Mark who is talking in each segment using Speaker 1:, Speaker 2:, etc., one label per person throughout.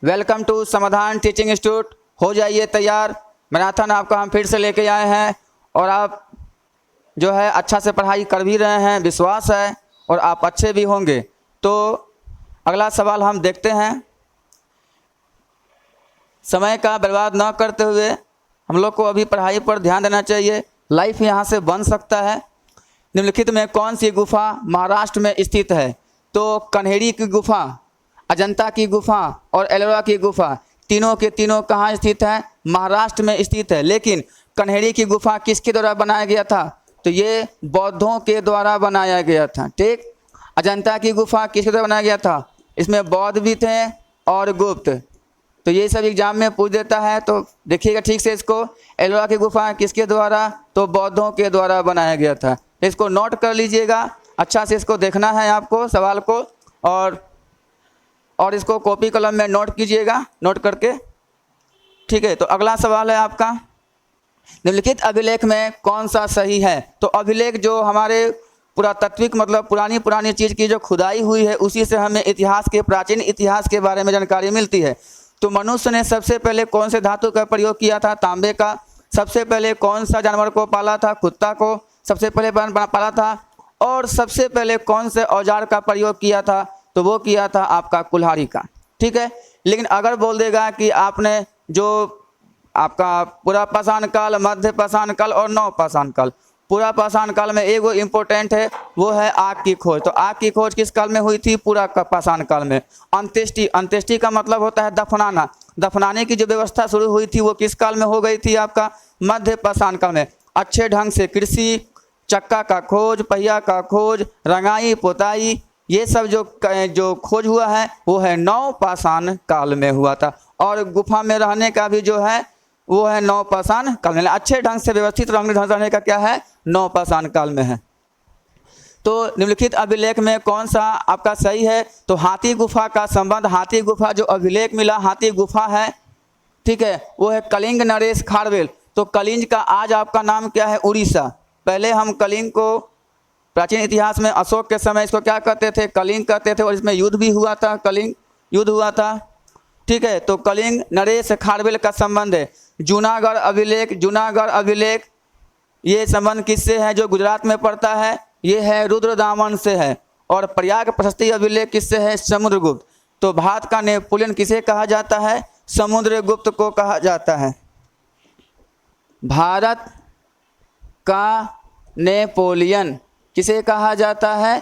Speaker 1: Welcome to समाधान teaching institute. हो जाइए तैयार, मैराथन आपका हम फिर से लेके आए हैं और आप जो है अच्छा से पढ़ाई कर भी रहे हैं, विश्वास है, और आप अच्छे भी होंगे। तो अगला सवाल हम देखते हैं। समय का बर्बाद न करते हुए हम लोग को अभी पढ़ाई पर ध्यान देना चाहिए, लाइफ यहाँ से बन सकता है। निम्नलिखित में कौन सी गुफा महाराष्ट्र में स्थित है? तो कन्हेरी की गुफा, अजंता की गुफा और एलोरा की गुफा, तीनों के तीनों कहाँ स्थित है? महाराष्ट्र में स्थित है। लेकिन कन्हेरी की गुफा किसके द्वारा बनाया गया था? तो ये बौद्धों के द्वारा बनाया गया था। ठीक। अजंता की गुफा किसके द्वारा बनाया गया था? इसमें बौद्ध भी थे और गुप्त। तो ये सब एग्जाम में पूछ देता है, तो देखिएगा ठीक से इसको। एलोरा की गुफा किसके द्वारा? तो बौद्धों के द्वारा बनाया गया था। इसको नोट कर लीजिएगा, अच्छा से इसको देखना है आपको सवाल को, और इसको कॉपी कलम में नोट कीजिएगा, नोट करके। ठीक है, तो अगला सवाल है आपका, निम्नलिखित अभिलेख में कौन सा सही है? तो अभिलेख जो हमारे पुरातात्विक मतलब पुरानी चीज़ की जो खुदाई हुई है, उसी से हमें इतिहास के, प्राचीन इतिहास के बारे में जानकारी मिलती है। तो मनुष्य ने सबसे पहले कौन से धातु का प्रयोग किया था? तांबे का। सबसे पहले कौन सा जानवर को पाला था? कुत्ता को सबसे पहले पाला था। और सबसे पहले कौन से औजार का प्रयोग किया था? तो वो किया था आपका कुल्हाड़ी का। ठीक है। लेकिन अगर बोल देगा कि आपने जो आपका पूरा पाषाण काल, मध्य पाषाण काल और नव पाषाण काल, पूरा पाषाण काल में एक वो इम्पोर्टेंट है, वो है आग की खोज। तो आग की खोज किस काल में हुई थी? पूरा पाषाण काल में। अंत्येष्टि, अंत्येष्टि का मतलब होता है दफनाना। दफनाने की जो व्यवस्था शुरू हुई थी वो किस काल में हो गई थी? आपका मध्य पाषाण काल में। अच्छे ढंग से कृषि, चक्का का खोज, पहिया का खोज, रंगाई पोताई, ये सब जो खोज हुआ है वो है नव पाषाण काल में हुआ था। और गुफा में रहने का भी जो है वो है नव पाषाण काल में। अच्छे ढंग से व्यवस्थित ढंग से रहने का क्या है? नव पाषाण काल में है। तो निम्नलिखित अभिलेख में कौन सा आपका सही है? तो हाथी गुफा का संबंध, हाथी गुफा जो अभिलेख मिला हाथी गुफा है, ठीक है, वो है कलिंग नरेश खारवेल। तो कलिंग का आज आपका नाम क्या है? उड़ीसा। पहले हम कलिंग को प्राचीन इतिहास में अशोक के समय इसको क्या कहते थे? कलिंग कहते थे। और इसमें युद्ध भी हुआ था, कलिंग युद्ध हुआ था। ठीक है, तो कलिंग नरेश खारवेल का संबंध है। जूनागढ़ अभिलेख, जूनागढ़ अभिलेख ये संबंध किससे है? जो गुजरात में पड़ता है, ये है रुद्रदामन से है। और प्रयाग प्रशस्ति अभिलेख किससे है? समुद्रगुप्त। तो भारत का नेपोलियन किसे कहा जाता है? समुद्रगुप्त को कहा जाता है। भारत का नेपोलियन किसे कहा जाता है?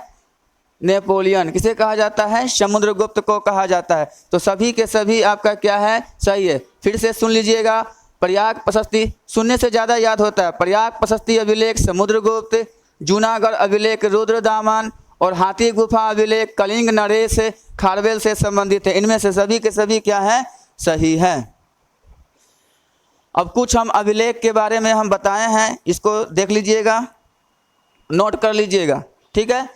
Speaker 1: नेपोलियन किसे कहा जाता है? समुद्रगुप्त को कहा जाता है। तो सभी के सभी आपका क्या है? सही है। फिर से सुन लीजिएगा, प्रयाग प्रशस्ति सुनने से ज़्यादा याद होता है। प्रयाग प्रशस्ति अभिलेख समुद्रगुप्त, जूनागढ़ अभिलेख रुद्रदामन और हाथी गुफा अभिलेख कलिंग नरेश खारवेल से संबंधित है। इनमें से सभी के सभी क्या है? सही है। अब कुछ हम अभिलेख के बारे में हम बताए हैं, इसको देख लीजिएगा, नोट कर लीजिएगा। ठीक है।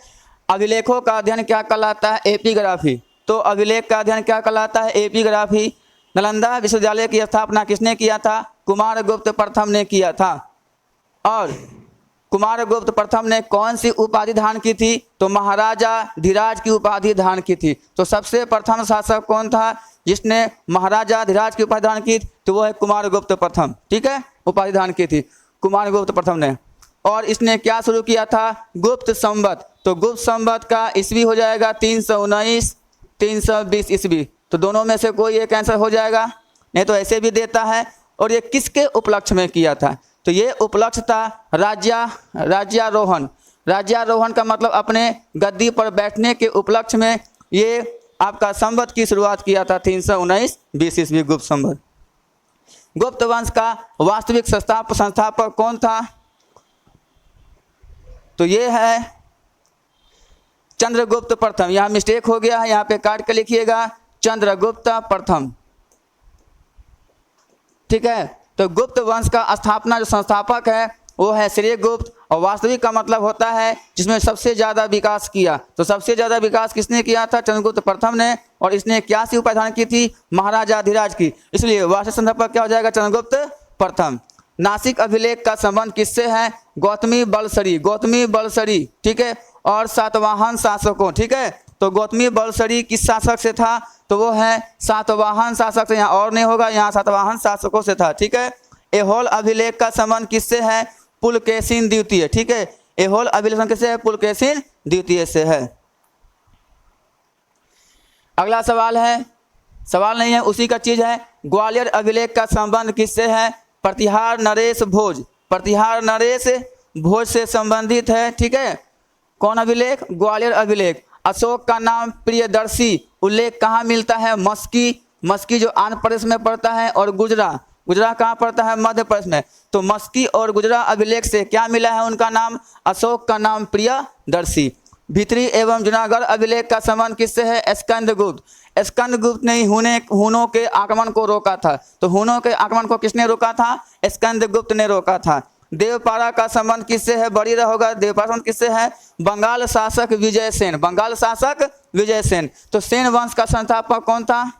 Speaker 1: अभिलेखों का अध्ययन क्या कहलाता है? एपिग्राफी। तो अभिलेख का अध्ययन क्या कहलाता है? एपिग्राफी। नालंदा विश्वविद्यालय की स्थापना किसने किया था? कुमारगुप्त प्रथम ने किया था। और कुमारगुप्त प्रथम ने कौन सी उपाधि धारण की थी? तो महाराजा धीराज की उपाधि धारण की थी। तो सबसे प्रथम शासक कौन था जिसने महाराजा धीराज की उपाधि धारण की? तो वो है कुमारगुप्त प्रथम। ठीक है, उपाधि धारण की थी कुमारगुप्त प्रथम ने। और इसने क्या शुरू किया था? गुप्त संवत। तो गुप्त संवत का ईस्वी हो जाएगा 319, 320 ईस्वी। तो दोनों में से कोई एक आंसर हो जाएगा, नहीं तो ऐसे भी देता है। और ये किसके उपलक्ष्य में किया था? तो ये उपलक्ष्य था राज्यारोहण। राज्यारोहण का मतलब अपने गद्दी पर बैठने के उपलक्ष्य में ये आपका संवत की शुरुआत किया था 319 20 ईस्वी, गुप्त संवत। गुप्त वंश का वास्तविक संस्थापक कौन था? तो ये है चंद्रगुप्त प्रथम। यहाँ मिस्टेक हो गया है, यहाँ पे काट के लिखिएगा चंद्रगुप्त प्रथम। ठीक है, तो गुप्त वंश का स्थापना जो संस्थापक है वो है श्रीगुप्त। और वास्तविक का मतलब होता है जिसमें सबसे ज़्यादा विकास किया। तो सबसे ज़्यादा विकास किसने किया था? चंद्रगुप्त प्रथम ने। और इसने क्या सी उपाधि धारण की थी? महाराजा धीराज की। इसलिए वास्तविक संस्थापक क्या हो जाएगा? चंद्रगुप्त प्रथम। नासिक अभिलेख का संबंध किससे है? गौतमी बलसरी, गौतमी बलसरी। ठीक है, और सातवाहन शासकों। ठीक है, तो गौतमी बलसरी किस शासक से था? तो वो है सातवाहन शासक से। यहाँ और नहीं होगा, यहाँ सातवाहन शासकों से था। ठीक है। ऐहोल अभिलेख का संबंध किससे है? पुलकेशिन द्वितीय। ठीक है, ऐहोल अभिलेख किससे है? पुलकेशिन द्वितीय से है। अगला सवाल है, सवाल नहीं है उसी का चीज है, ग्वालियर अभिलेख का संबंध किससे है? प्रतिहार नरेश भोज। प्रतिहार नरेश भोज से संबंधित है। ठीक है। कौन अभिलेख? ग्वालियर अभिलेख। अशोक का नाम प्रियदर्शी उल्लेख कहाँ मिलता है? मस्की। मस्की जो आंध्र प्रदेश में पड़ता है, और गुजरा, गुजरा कहाँ पड़ता है? मध्य प्रदेश में। तो मस्की और गुजरा अभिलेख से क्या मिला है उनका नाम? अशोक का नाम प्रियदर्शी। भित्री एवं जूनागढ़ अभिलेख का संबंध किससे है? स्कंदगुप्त। स्कंदगुप्त ने हुनों के आक्रमण को रोका था। तो हुनों के आक्रमण को किसने रोका था? स्कंदगुप्त ने रोका था। देवपारा का संबंध किससे है? बड़ी होगा। देवपारा संबंध किससे है? बंगाल शासक विजयसेन। बंगाल शासक विजयसेन। तो सेन वंश का संस्थापक कौन था?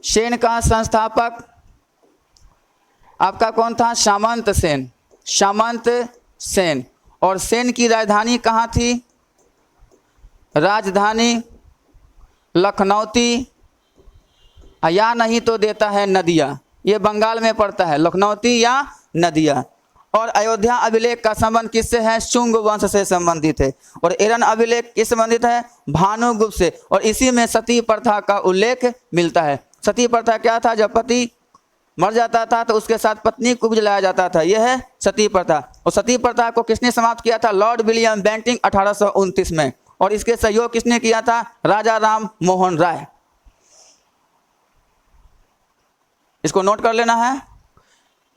Speaker 1: सेन का संस्थापक आपका कौन था? सामंत सेन। सामंत सेन। और सेन की राजधानी कहाँ थी? राजधानी लखनौती, या नहीं तो देता है नदिया। ये बंगाल में पड़ता है, लखनौती या नदिया। और अयोध्या अभिलेख का संबंध किससे है? शुंग वंश से संबंधित है। और एरन अभिलेख किस संबंधित है? भानुगुप्त से। और इसी में सती प्रथा का उल्लेख मिलता है। सती प्रथा क्या था? जब पति मर जाता था तो उसके साथ पत्नी को भी जलाया जाता था, यह है सती प्रथा। और सती प्रथा को किसने समाप्त किया था? लॉर्ड विलियम बेंटिंग 1829 में। और इसके सहयोग किसने किया था? राजा राम मोहन राय। इसको नोट कर लेना है।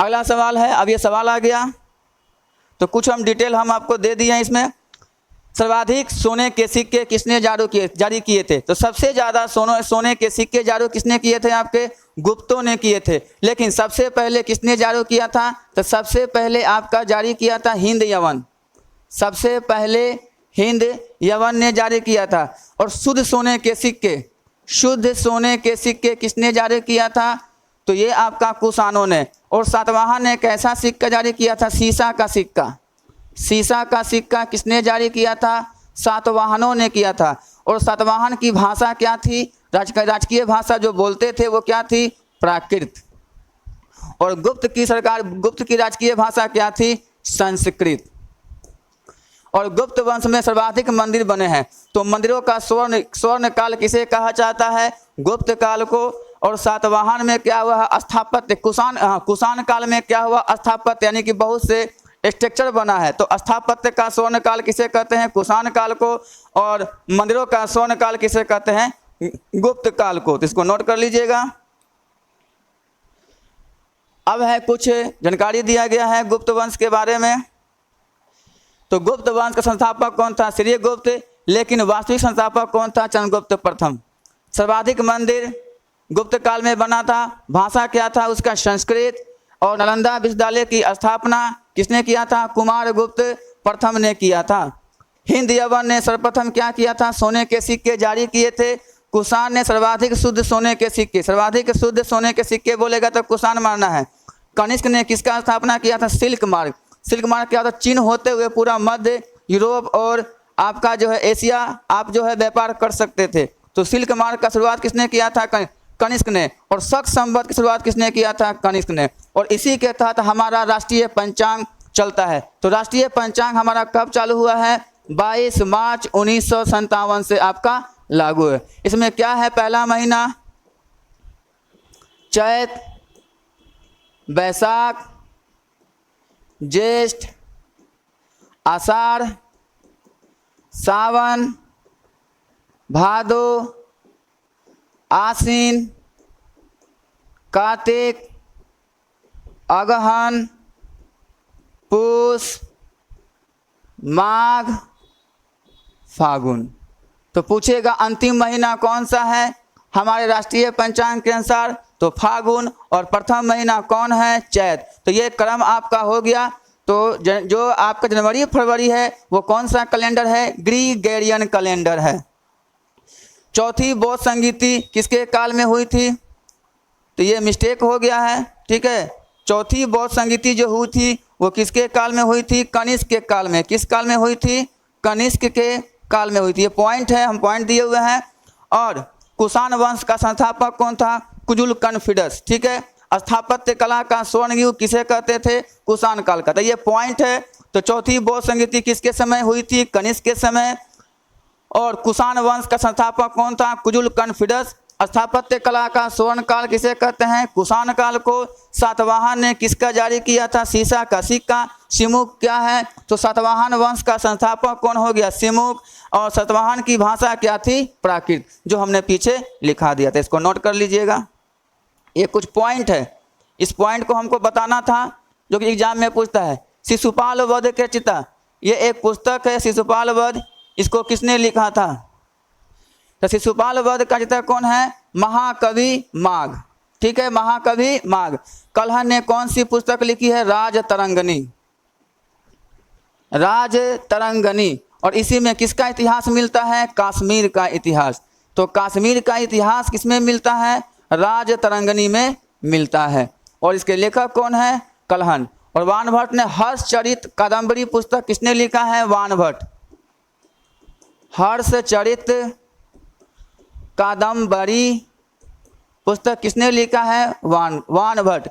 Speaker 1: अगला सवाल है, अब ये सवाल आ गया तो कुछ हम डिटेल हम आपको दे दिए हैं इसमें। सर्वाधिक सोने के सिक्के किसने जारी किए थे? तो सबसे ज़्यादा सोने के सिक्के जारी किसने किए थे? आपके गुप्तों ने किए थे। लेकिन सबसे पहले किसने जारी किया था? तो सबसे पहले आपका जारी किया था हिंद यवन। सबसे पहले हिंद यवन ने जारी किया था। और शुद्ध सोने के सिक्के, शुद्ध सोने के सिक्के किसने जारी किया था? तो ये आपका कुषाणों ने। और सातवाहन ने कैसा सिक्का जारी किया था? सीसा का सिक्का। सीसा का सिक्का किसने जारी किया था? सातवाहनों ने किया था। और सातवाहन की भाषा क्या थी? राजकीय भाषा जो बोलते थे वो क्या थी? प्राकृत। और गुप्त की राजकीय भाषा क्या थी? संस्कृत। और गुप्त वंश में सर्वाधिक मंदिर बने हैं। तो मंदिरों का स्वर्ण काल किसे कहा जाता है? गुप्त काल को। और सातवाहन में क्या हुआ? स्थापत्य। कुषाण काल में क्या हुआ? स्थापत्य, यानी कि बहुत से स्ट्रक्चर बना है। तो स्थापत्य का स्वर्ण काल किसे कहते हैं? कुषाण काल को। और मंदिरों का स्वर्ण काल किसे कहते हैं? गुप्त काल को। तो इसको नोट कर लीजिएगा। अब है कुछ जानकारी दिया गया है गुप्त वंश के बारे में। तो गुप्त वंश का संस्थापक कौन था? श्रीगुप्त। लेकिन वास्तविक संस्थापक कौन था? चंद्रगुप्त प्रथम। सर्वाधिक मंदिर गुप्त काल में बना था। भाषा क्या था उसका? संस्कृत। और नालंदा विश्वविद्यालय की स्थापना किसने किया था? कुमारगुप्त प्रथम ने किया था। हिंद यवन ने सर्वप्रथम क्या किया था? सोने के सिक्के जारी किए थे। कुषाण ने सर्वाधिक शुद्ध सोने के सिक्के, सर्वाधिक शुद्ध सोने के सिक्के बोलेगा तो कुषाण मानना है। कनिष्क ने किसका स्थापना किया था? सिल्क मार्ग। सिल्क मार्ग क्या होता? चीन होते हुए पूरा मध्य यूरोप और आपका जो है एशिया आप जो है व्यापार कर सकते थे। तो सिल्क मार्ग का शुरुआत किसने किया था? कनिष्क ने। और शक संवत की शुरुआत किसने किया था? कनिष्क ने। और इसी के तहत हमारा राष्ट्रीय पंचांग चलता है। तो राष्ट्रीय पंचांग हमारा कब चालू हुआ है? 22 मार्च 1957 से आपका लागू है। इसमें क्या है? पहला महीना चैत, बैसाख, ज्येष्ठ, आषाढ़, सावन, भादो, आसीन, कार्तिक, अगहन, पूस, माघ, फागुन। तो पूछेगा अंतिम महीना कौन सा है हमारे राष्ट्रीय पंचांग के अनुसार? तो फागुन। और प्रथम महीना कौन है? चैत। तो ये क्रम आपका हो गया। तो जो आपका जनवरी फरवरी है वो कौन सा कैलेंडर है? ग्रीगोरियन कैलेंडर है। चौथी बौद्ध संगीति किसके काल में हुई थी? तो ये मिस्टेक हो गया है, ठीक है। चौथी बौद्ध संगीति जो हुई थी वो किसके काल में हुई थी? कनिष्क के काल में। किस काल में हुई थी? कनिष्क के काल में हुई थी। ये पॉइंट है, हम पॉइंट दिए हुए हैं। और कुषाण वंश का संस्थापक कौन था? कुजुल कन्फिडस। ठीक है, स्थापत्य कला का स्वर्ण युग किसे कहते थे? कुषाण काल का। तो ये पॉइंट है। तो चौथी बौद्ध संगीति किसके समय हुई थी? कनिष्क के समय। और कुषाण वंश का संस्थापक कौन था? कुजुल कन्फिडस। स्थापत्य कला का स्वर्ण काल किसे कहते हैं? कुषाण काल को। सातवाहन ने किसका जारी किया था? सीसा का सिक्का। सिमुक क्या है? तो सातवाहन वंश का संस्थापक कौन हो गया? सिमुक। और सातवाहन की भाषा क्या थी? प्राकृत, जो हमने पीछे लिखा दिया था। इसको नोट कर लीजिएगा। ये कुछ पॉइंट है, इस पॉइंट को हमको बताना था, जो कि एग्जाम में पूछता है। शिशुपाल वध के चिता, ये एक पुस्तक है शिशुपाल वध। इसको किसने लिखा था? तो शिशुपाल वध का चिता कौन है? महाकवि माघ। ठीक है, महाकवि माघ। कलहन ने कौन सी पुस्तक लिखी है? राजतरंगिणी। राजतरंगिणी। और इसी में किसका इतिहास मिलता है? कश्मीर का इतिहास। तो कश्मीर का इतिहास किसमें मिलता है? राजतरंगिणी में मिलता है। और इसके लेखक कौन है? कलहन। और वानभट्ट ने हर्षचरित कादम्बरी पुस्तक किसने लिखा है? वानभट्ट। हर्षचरित कादम्बरी पुस्तक किसने लिखा है? वानभट्ट।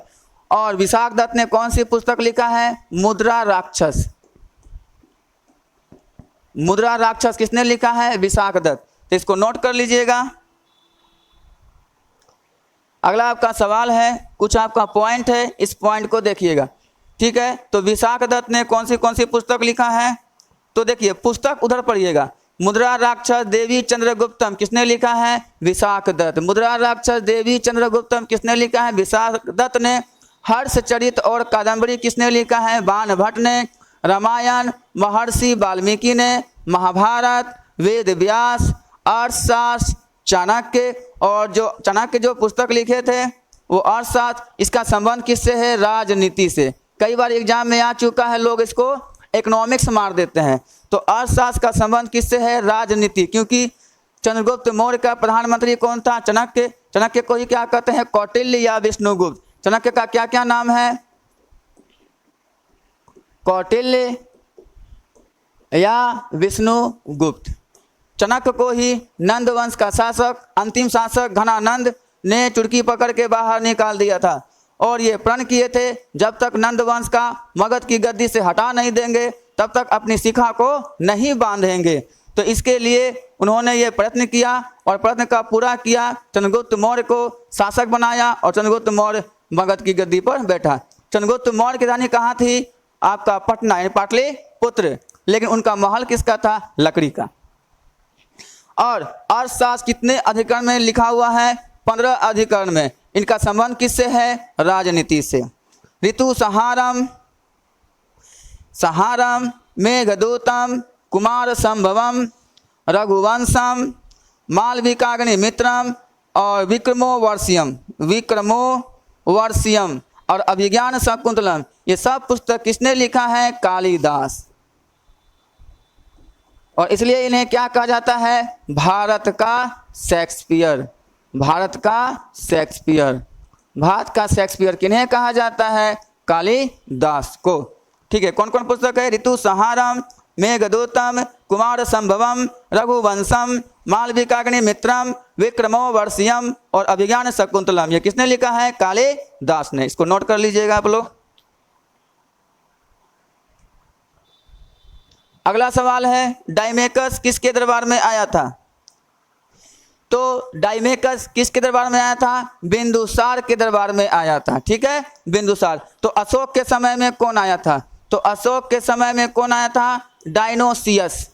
Speaker 1: और विशाख दत्त ने कौन सी पुस्तक लिखा है? मुद्रा राक्षस। मुद्रा राक्षस किसने लिखा है? विशाख दत्त। तो इसको नोट कर लीजिएगा। अगला आपका सवाल है, कुछ आपका पॉइंट है, इस पॉइंट को देखिएगा। ठीक है, तो विशाख दत्त ने कौन सी पुस्तक लिखा है? तो देखिए पुस्तक उधर पढ़िएगा। मुद्रा राक्षस देवी चंद्रगुप्तम किसने लिखा है? विशाख दत्त। मुद्रा राक्षस देवी चंद्रगुप्तम किसने लिखा है? विशाख दत्त ने। हर्षचरित और कादम्बरी किसने लिखा है? वानभट्ट ने। रामायण महर्षि वाल्मीकि ने। महाभारत वेद व्यास। अर्थशास्त्र चाणक्य। और जो चाणक्य जो पुस्तक लिखे थे वो अर्थशास्त्र, इसका संबंध किससे है? राजनीति से। कई बार एग्जाम में आ चुका है, लोग इसको इकोनॉमिक्स मार देते हैं। तो अर्थशास्त्र का संबंध किससे है? राजनीति। क्योंकि चंद्रगुप्त मौर्य का प्रधानमंत्री कौन था? चाणक्य। चाणक्य को ही क्या कहते हैं? कौटिल्य या विष्णुगुप्त। चाणक्य का क्या क्या नाम है? कौटिल्य या विष्णुगुप्त। चाणक्य को ही नंद वंश का शासक, अंतिम शासक घनानंद ने चुटकी पकड़ के बाहर निकाल दिया था। और ये प्रण किए थे, जब तक नंद वंश का मगध की गद्दी से हटा नहीं देंगे तब तक अपनी शिखा को नहीं बांधेंगे। तो इसके लिए उन्होंने ये प्रयत्न किया और प्रयत्न का पूरा किया। चंद्रगुप्त मौर्य को शासक बनाया और चंद्रगुप्त मौर्य मगध की गद्दी पर बैठा। चंद्रगुप्त मौर्य की राजधानी कहाँ थी? आपका पटना यानी पाटलिपुत्र। लेकिन उनका महल किसका था? लकड़ी का। और अर्थशास्त्र कितने अधिकरण में लिखा हुआ है? 15 अधिकरण में। इनका संबंध किससे है? राजनीति से। ऋतु संहारम, संहारम, मेघदूतम, कुमार संभवम, रघुवंशम, मालविकाग्नि मित्रम और विक्रमोवर्षियम। विक्रमोवर्षियम और अभिज्ञान शकुंतलम, ये सब पुस्तक किसने लिखा है? कालिदास। और इसलिए इन्हें क्या कहा जाता है? भारत का शेक्सपियर। भारत का शेक्सपियर। भारत का शेक्सपियर किन्हें कहा जाता है? कालिदास को। ठीक है, कौन कौन पुस्तक है? ऋतु संहारम, मेघदूतम, कुमार संभवम, रघुवंशम, मालविकाग्नि मित्रम, विक्रमोवर्षियम और अभिज्ञान शकुंतलम। ये किसने लिखा है? कालिदास ने। इसको नोट कर लीजिएगा आप लोग। अगला सवाल है, डाइमेकस किसके दरबार में आया था? तो डाइमेकस किसके दरबार में आया था? बिंदुसार के दरबार में आया था। ठीक है, बिंदुसार। तो अशोक के समय में कौन आया था? तो अशोक के समय में कौन आया था? डायनोसियस।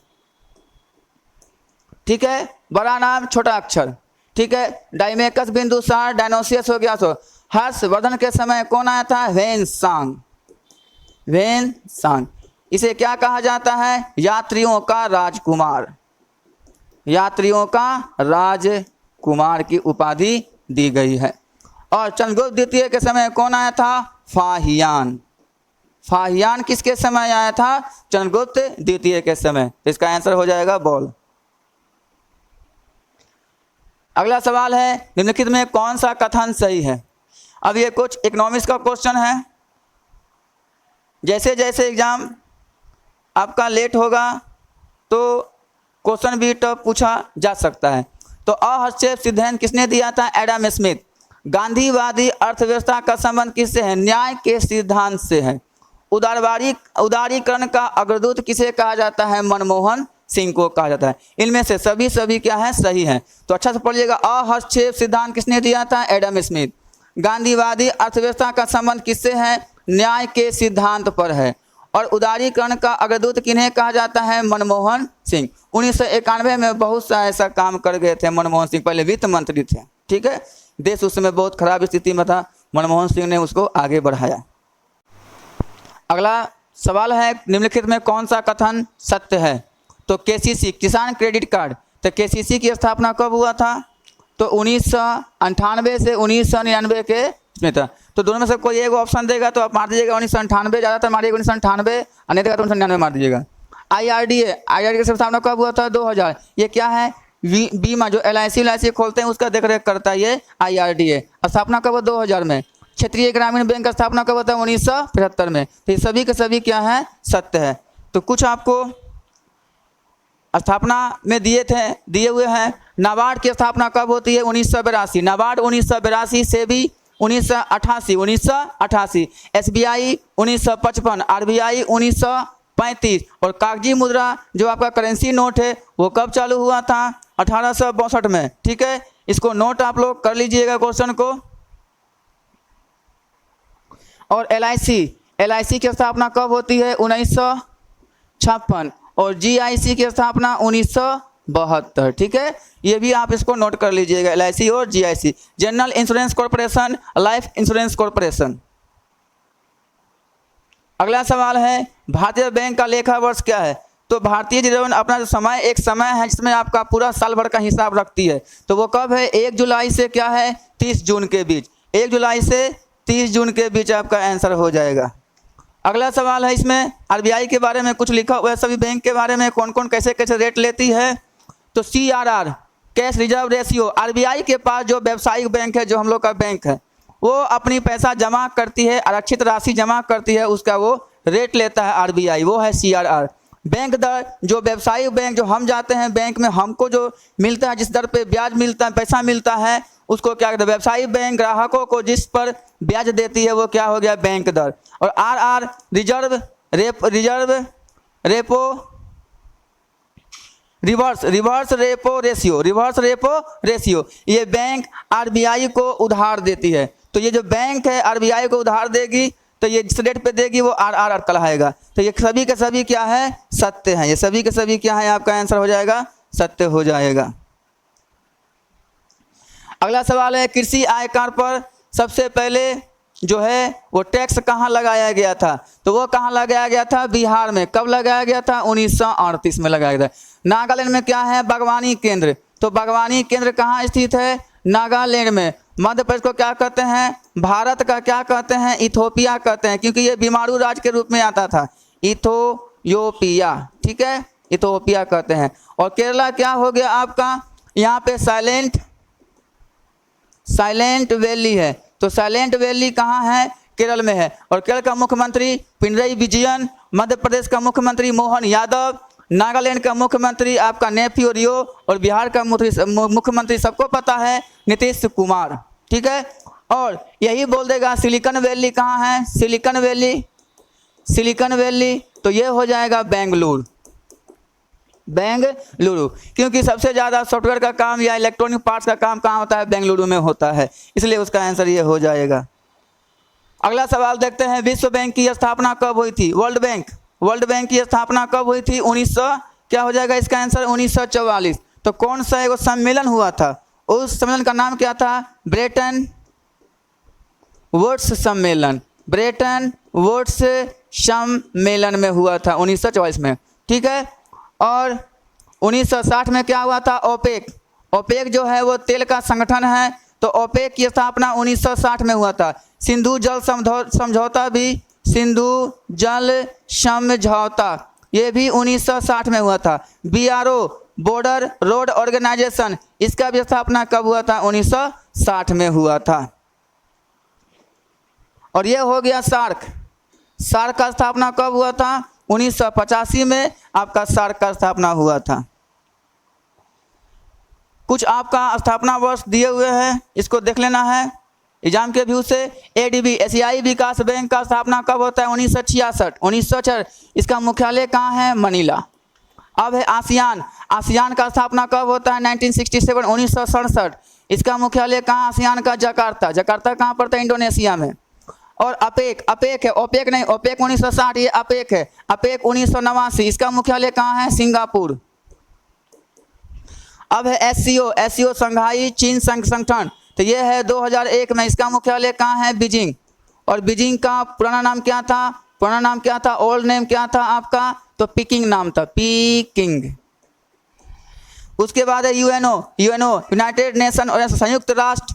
Speaker 1: ठीक है, बड़ा नाम छोटा अक्षर। ठीक है, डाइमेकस, बिंदुसार, डायनोसियस हो गया। सो हर्षवर्धन के समय कौन आया था? वेनसांग। वेनसांग। इसे क्या कहा जाता है? यात्रियों का राजकुमार। यात्रियों का राजकुमार की उपाधि दी गई है। और चंद्रगुप्त द्वितीय के समय कौन आया था? फाहियान। फाहियान किसके समय आया था? चंद्रगुप्त द्वितीय के समय। इसका आंसर हो जाएगा बॉल। अगला सवाल है, निम्नलिखित में कौन सा कथन सही है? अब ये कुछ इकोनॉमिक्स का क्वेश्चन है। जैसे जैसे एग्जाम आपका लेट होगा तो क्वेश्चन भी तो पूछा जा सकता है। तो अहस्तक्षेप सिद्धांत किसने दिया था? Adam Smith. गांधीवादी अर्थव्यवस्था का संबंध किससे है? न्याय के सिद्धांत से है। उदारीकरण का अग्रदूत किसे कहा जाता है? मनमोहन सिंह को कहा जाता है। इनमें से सभी क्या है? सही है। तो अच्छा से पढ़िएगा, अहस्तक्षेप सिद्धांत किसने दिया था? Adam Smith. गांधीवादी अर्थव्यवस्था का संबंध किससे है? न्याय के सिद्धांत पर है। और उदारीकरण का अग्रदूत किन्हें कहा जाता है? मनमोहन सिंह। 1991 में बहुत सा ऐसा काम कर गए थे मनमोहन सिंह, पहले वित्त मंत्री थे, ठीक है। देश उस समय बहुत खराब स्थिति में था, मनमोहन सिंह ने उसको आगे बढ़ाया। अगला सवाल है, निम्नलिखित में कौन सा कथन सत्य है? तो केसीसी, किसान क्रेडिट कार्ड, तो केसीसी की स्थापना कब हुआ था? तो 1998 से 1999 के इसमें था। तो दोनों में से कोई एक ऑप्शन देगा तो आप मार दीजिएगा 1998, ज़्यादातर मारिएगा 1998, और नहीं देगा तो 1999 मार दीजिएगा। आईआरडीए की स्थापना कब हुआ था? 2000। ये क्या है? बीमा, जो LIC खोलते हैं उसका देखरेख करता है ये आईआरडीए। स्थापना कब हुआ? 2000 में। क्षेत्रीय ग्रामीण बैंक का स्थापना कब होता है? 1975 में। तो ये सभी के सभी क्या है? सत्य है। तो कुछ आपको स्थापना में दिए हुए हैं। नाबार्ड की स्थापना कब होती है? 1982। नाबार्ड 1982 से भी 1988। SBI 1955, RBI 1935। और कागजी मुद्रा जो आपका करेंसी नोट है वो कब चालू हुआ था? 1862 में, ठीक है। इसको नोट आप लोग कर लीजिएगा क्वेश्चन को। और LIC की स्थापना कब होती है? 1956। और GIC की स्थापना 1972, ठीक है। ये भी आप इसको नोट कर लीजिएगा, LIC और GIC, general insurance corporation, life insurance corporation. अगला सवाल है, भारतीय बैंक का लेखा वर्ष क्या है? तो भारतीय रिजर्व अपना जो समय, एक समय है जिसमें आपका पूरा साल भर का हिसाब रखती है। तो वो कब है? 1 जुलाई से क्या है? 30 जून के बीच। 1 जुलाई से 30 जून के बीच आपका आंसर हो जाएगा। अगला सवाल है, इसमें RBI के बारे में कुछ लिखा हुआ है, सभी बैंक के बारे में कौन कौन कैसे कैसे रेट लेती है। तो CRR, cash reserve ratio, RBI के पास जो व्यावसायिक बैंक है, जो हम लोग का बैंक है, वो अपनी पैसा जमा करती है, आरक्षित राशि जमा करती है, उसका वो रेट लेता है RBI, वो है CRR। बैंक दर, जो व्यवसायिक बैंक, जो हम जाते हैं बैंक में, हमको जो मिलता है, जिस दर पे ब्याज मिलता है, पैसा मिलता है, उसको क्या कहते हैं? व्यवसायिक बैंक ग्राहकों को जिस पर ब्याज देती है वो क्या हो गया? बैंक दर। और RR, रिवर्स रेपो रेशियो, ये बैंक RBI को उधार देती है। तो ये जो बैंक है RBI को उधार देगी, तो ये जिस रेट पे देगी वो RR कहलाएगा। तो ये सभी के सभी क्या है? सत्य है। ये सभी के सभी क्या है? आपका आंसर हो जाएगा सत्य हो जाएगा। अगला सवाल है, कृषि आयकर पर सबसे पहले जो है वो टैक्स कहाँ लगाया गया था? तो वो कहाँ लगाया गया था? बिहार में। कब लगाया गया था? 1938 में लगाया गया था। नागालैंड में क्या है? बागवानी केंद्र। तो बागवानी केंद्र कहाँ स्थित है? नागालैंड में। मध्य प्रदेश को क्या कहते हैं? भारत का क्या कहते हैं? इथोपिया कहते हैं, क्योंकि ये बीमारू राज्य के रूप में आता था, इथोपिया, ठीक है, इथोपिया कहते हैं। और केरला क्या हो गया आपका? यहाँ पे साइलेंट वैली है। तो साइलेंट वैली कहाँ है? केरल में है। और केरल का मुख्यमंत्री पिनरई विजयन, मध्य प्रदेश का मुख्यमंत्री मोहन यादव, नागालैंड का मुख्यमंत्री आपका नेफ्यू रियो, और बिहार का मुख्यमंत्री सबको पता है, नीतीश कुमार, ठीक है। और यही बोल देगा सिलिकॉन वैली कहाँ है? सिलिकॉन वैली, तो ये हो जाएगा बेंगलुरु, क्योंकि सबसे ज़्यादा सॉफ्टवेयर का काम या इलेक्ट्रॉनिक पार्ट्स का काम कहाँ होता है? बेंगलुरु में होता है, इसलिए उसका आंसर ये हो जाएगा। अगला सवाल देखते हैं, विश्व बैंक की स्थापना कब हुई थी? वर्ल्ड बैंक की स्थापना कब हुई थी? 1900, क्या हो जाएगा इसका आंसर? 1944। तो कौन सा एगो सम्मेलन हुआ था? उस सम्मेलन का नाम क्या था? ब्रेटन वुड्स सम्मेलन। ब्रेटन वुड्स सम्मेलन में हुआ था 1944 में, ठीक है। और 1960 में क्या हुआ था? ओपेक जो है वो तेल का संगठन है, तो ओपेक की स्थापना 1960 में हुआ था। सिंधु जल समझौता ये भी 1960 में हुआ था। BRO, बॉर्डर रोड ऑर्गेनाइजेशन, इसका भी स्थापना कब हुआ था? 1960 में हुआ था। और ये हो गया सार्क का स्थापना कब हुआ था? 1985 में आपका सार्क का स्थापना हुआ था। कुछ आपका स्थापना वर्ष दिए हुए हैं, इसको देख लेना है एग्जाम के व्यू से। एडीबी एशियाई विकास बैंक का स्थापना कब होता है? 1966। 1966। इसका मुख्यालय कहाँ है? मनीला। अब है आसियान। आसियान का स्थापना कब होता है? 1967। 1967। इसका मुख्यालय कहाँ? आसियान का जकार्ता। जकार्ता कहाँ पड़ता है? इंडोनेशिया में। और अपेक, अपेक है, ओपेक नहीं, ओपेक 1960, ये अपेक है। अपेक 1989। इसका मुख्यालय कहाँ है? सिंगापुर। अब है एससीओ। एससीओ संघाई चीन संगठन, तो ये है 2001 में। इसका मुख्यालय कहाँ है? बीजिंग। और बीजिंग का पुराना नाम क्या था? पुराना नाम क्या था? ओल्ड नेम क्या था आपका? तो पीकिंग नाम था, पीकिंग। उसके बाद है यूएनओ। यूएनओ यूनाइटेड नेशन और संयुक्त राष्ट्र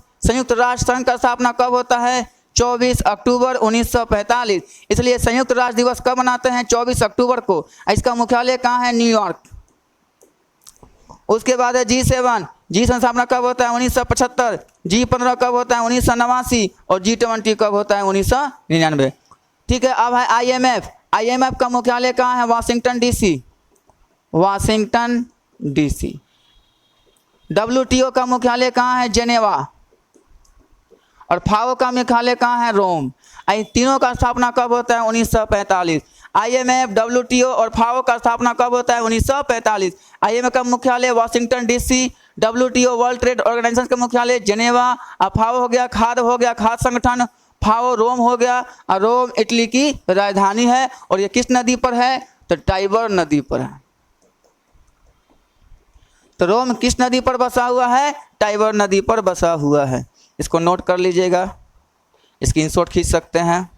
Speaker 1: संघ का स्थापना कब होता है? 24 अक्टूबर 1945। इसलिए संयुक्त राष्ट्र दिवस कब मनाते हैं? 24 अक्टूबर को। इसका मुख्यालय कहाँ है? न्यूयॉर्क। उसके बाद है G7। G7 स्थापना कब होता है? 1975। G15 कब होता है? 1989। और G20 कब होता है? 1999। ठीक है। अब है IMF। IMF का मुख्यालय कहाँ है? Washington DC. Washington DC. WTO का मुख्यालय कहाँ है? जेनेवा। और फाओ का मुख्यालय कहाँ है? रोम। इन तीनों का स्थापना कब होता है? 1945। IMF, WTO और फाओ का स्थापना कब होता है? 1945। IMF का मुख्यालय Washington DC, WTO World Trade Organization का मुख्यालय जेनेवा, फाओ हो गया खाद्य संगठन, फाओ रोम हो गया, और रोम इटली की राजधानी है। और ये किस नदी पर है? तो टाइबर नदी पर है। तो रोम किस नदी पर बसा हुआ है? टाइबर नदी पर बसा हुआ है। इसको नोट कर लीजिएगा, स्क्रीनशॉट खींच सकते हैं।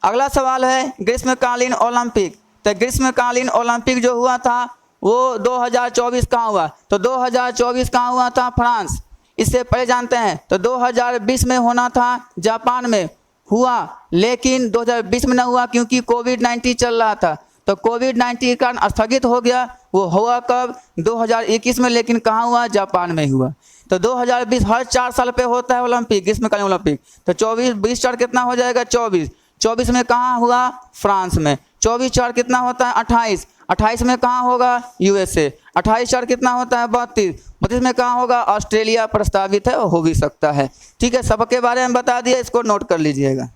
Speaker 1: अगला सवाल है ग्रीष्मकालीन ओलंपिक। तो ग्रीष्मकालीन ओलंपिक जो हुआ था वो 2024 कहाँ हुआ? तो 2024 कहाँ हुआ था? फ्रांस। इससे पहले जानते हैं तो 2020 में होना था, जापान में हुआ, लेकिन 2020 में न हुआ क्योंकि कोविड-19 चल रहा था। तो कोविड-19 के कारण स्थगित हो गया। वो हुआ कब? 2021 में, लेकिन कहाँ हुआ? जापान में हुआ। तो 2020 हर 4 साल पे होता है ओलंपिक, ग्रीष्मकालीन ओलंपिक। तो 24 20 4 कितना हो जाएगा? 24। 24 में कहाँ हुआ? फ्रांस में। 24 4 कितना होता है? 28। 28 में कहाँ होगा? USA। 28 4 कितना होता है? 32। 32 में कहाँ होगा? ऑस्ट्रेलिया प्रस्तावित है, हो भी सकता है। ठीक है, सबके बारे में बता दिया, इसको नोट कर लीजिएगा।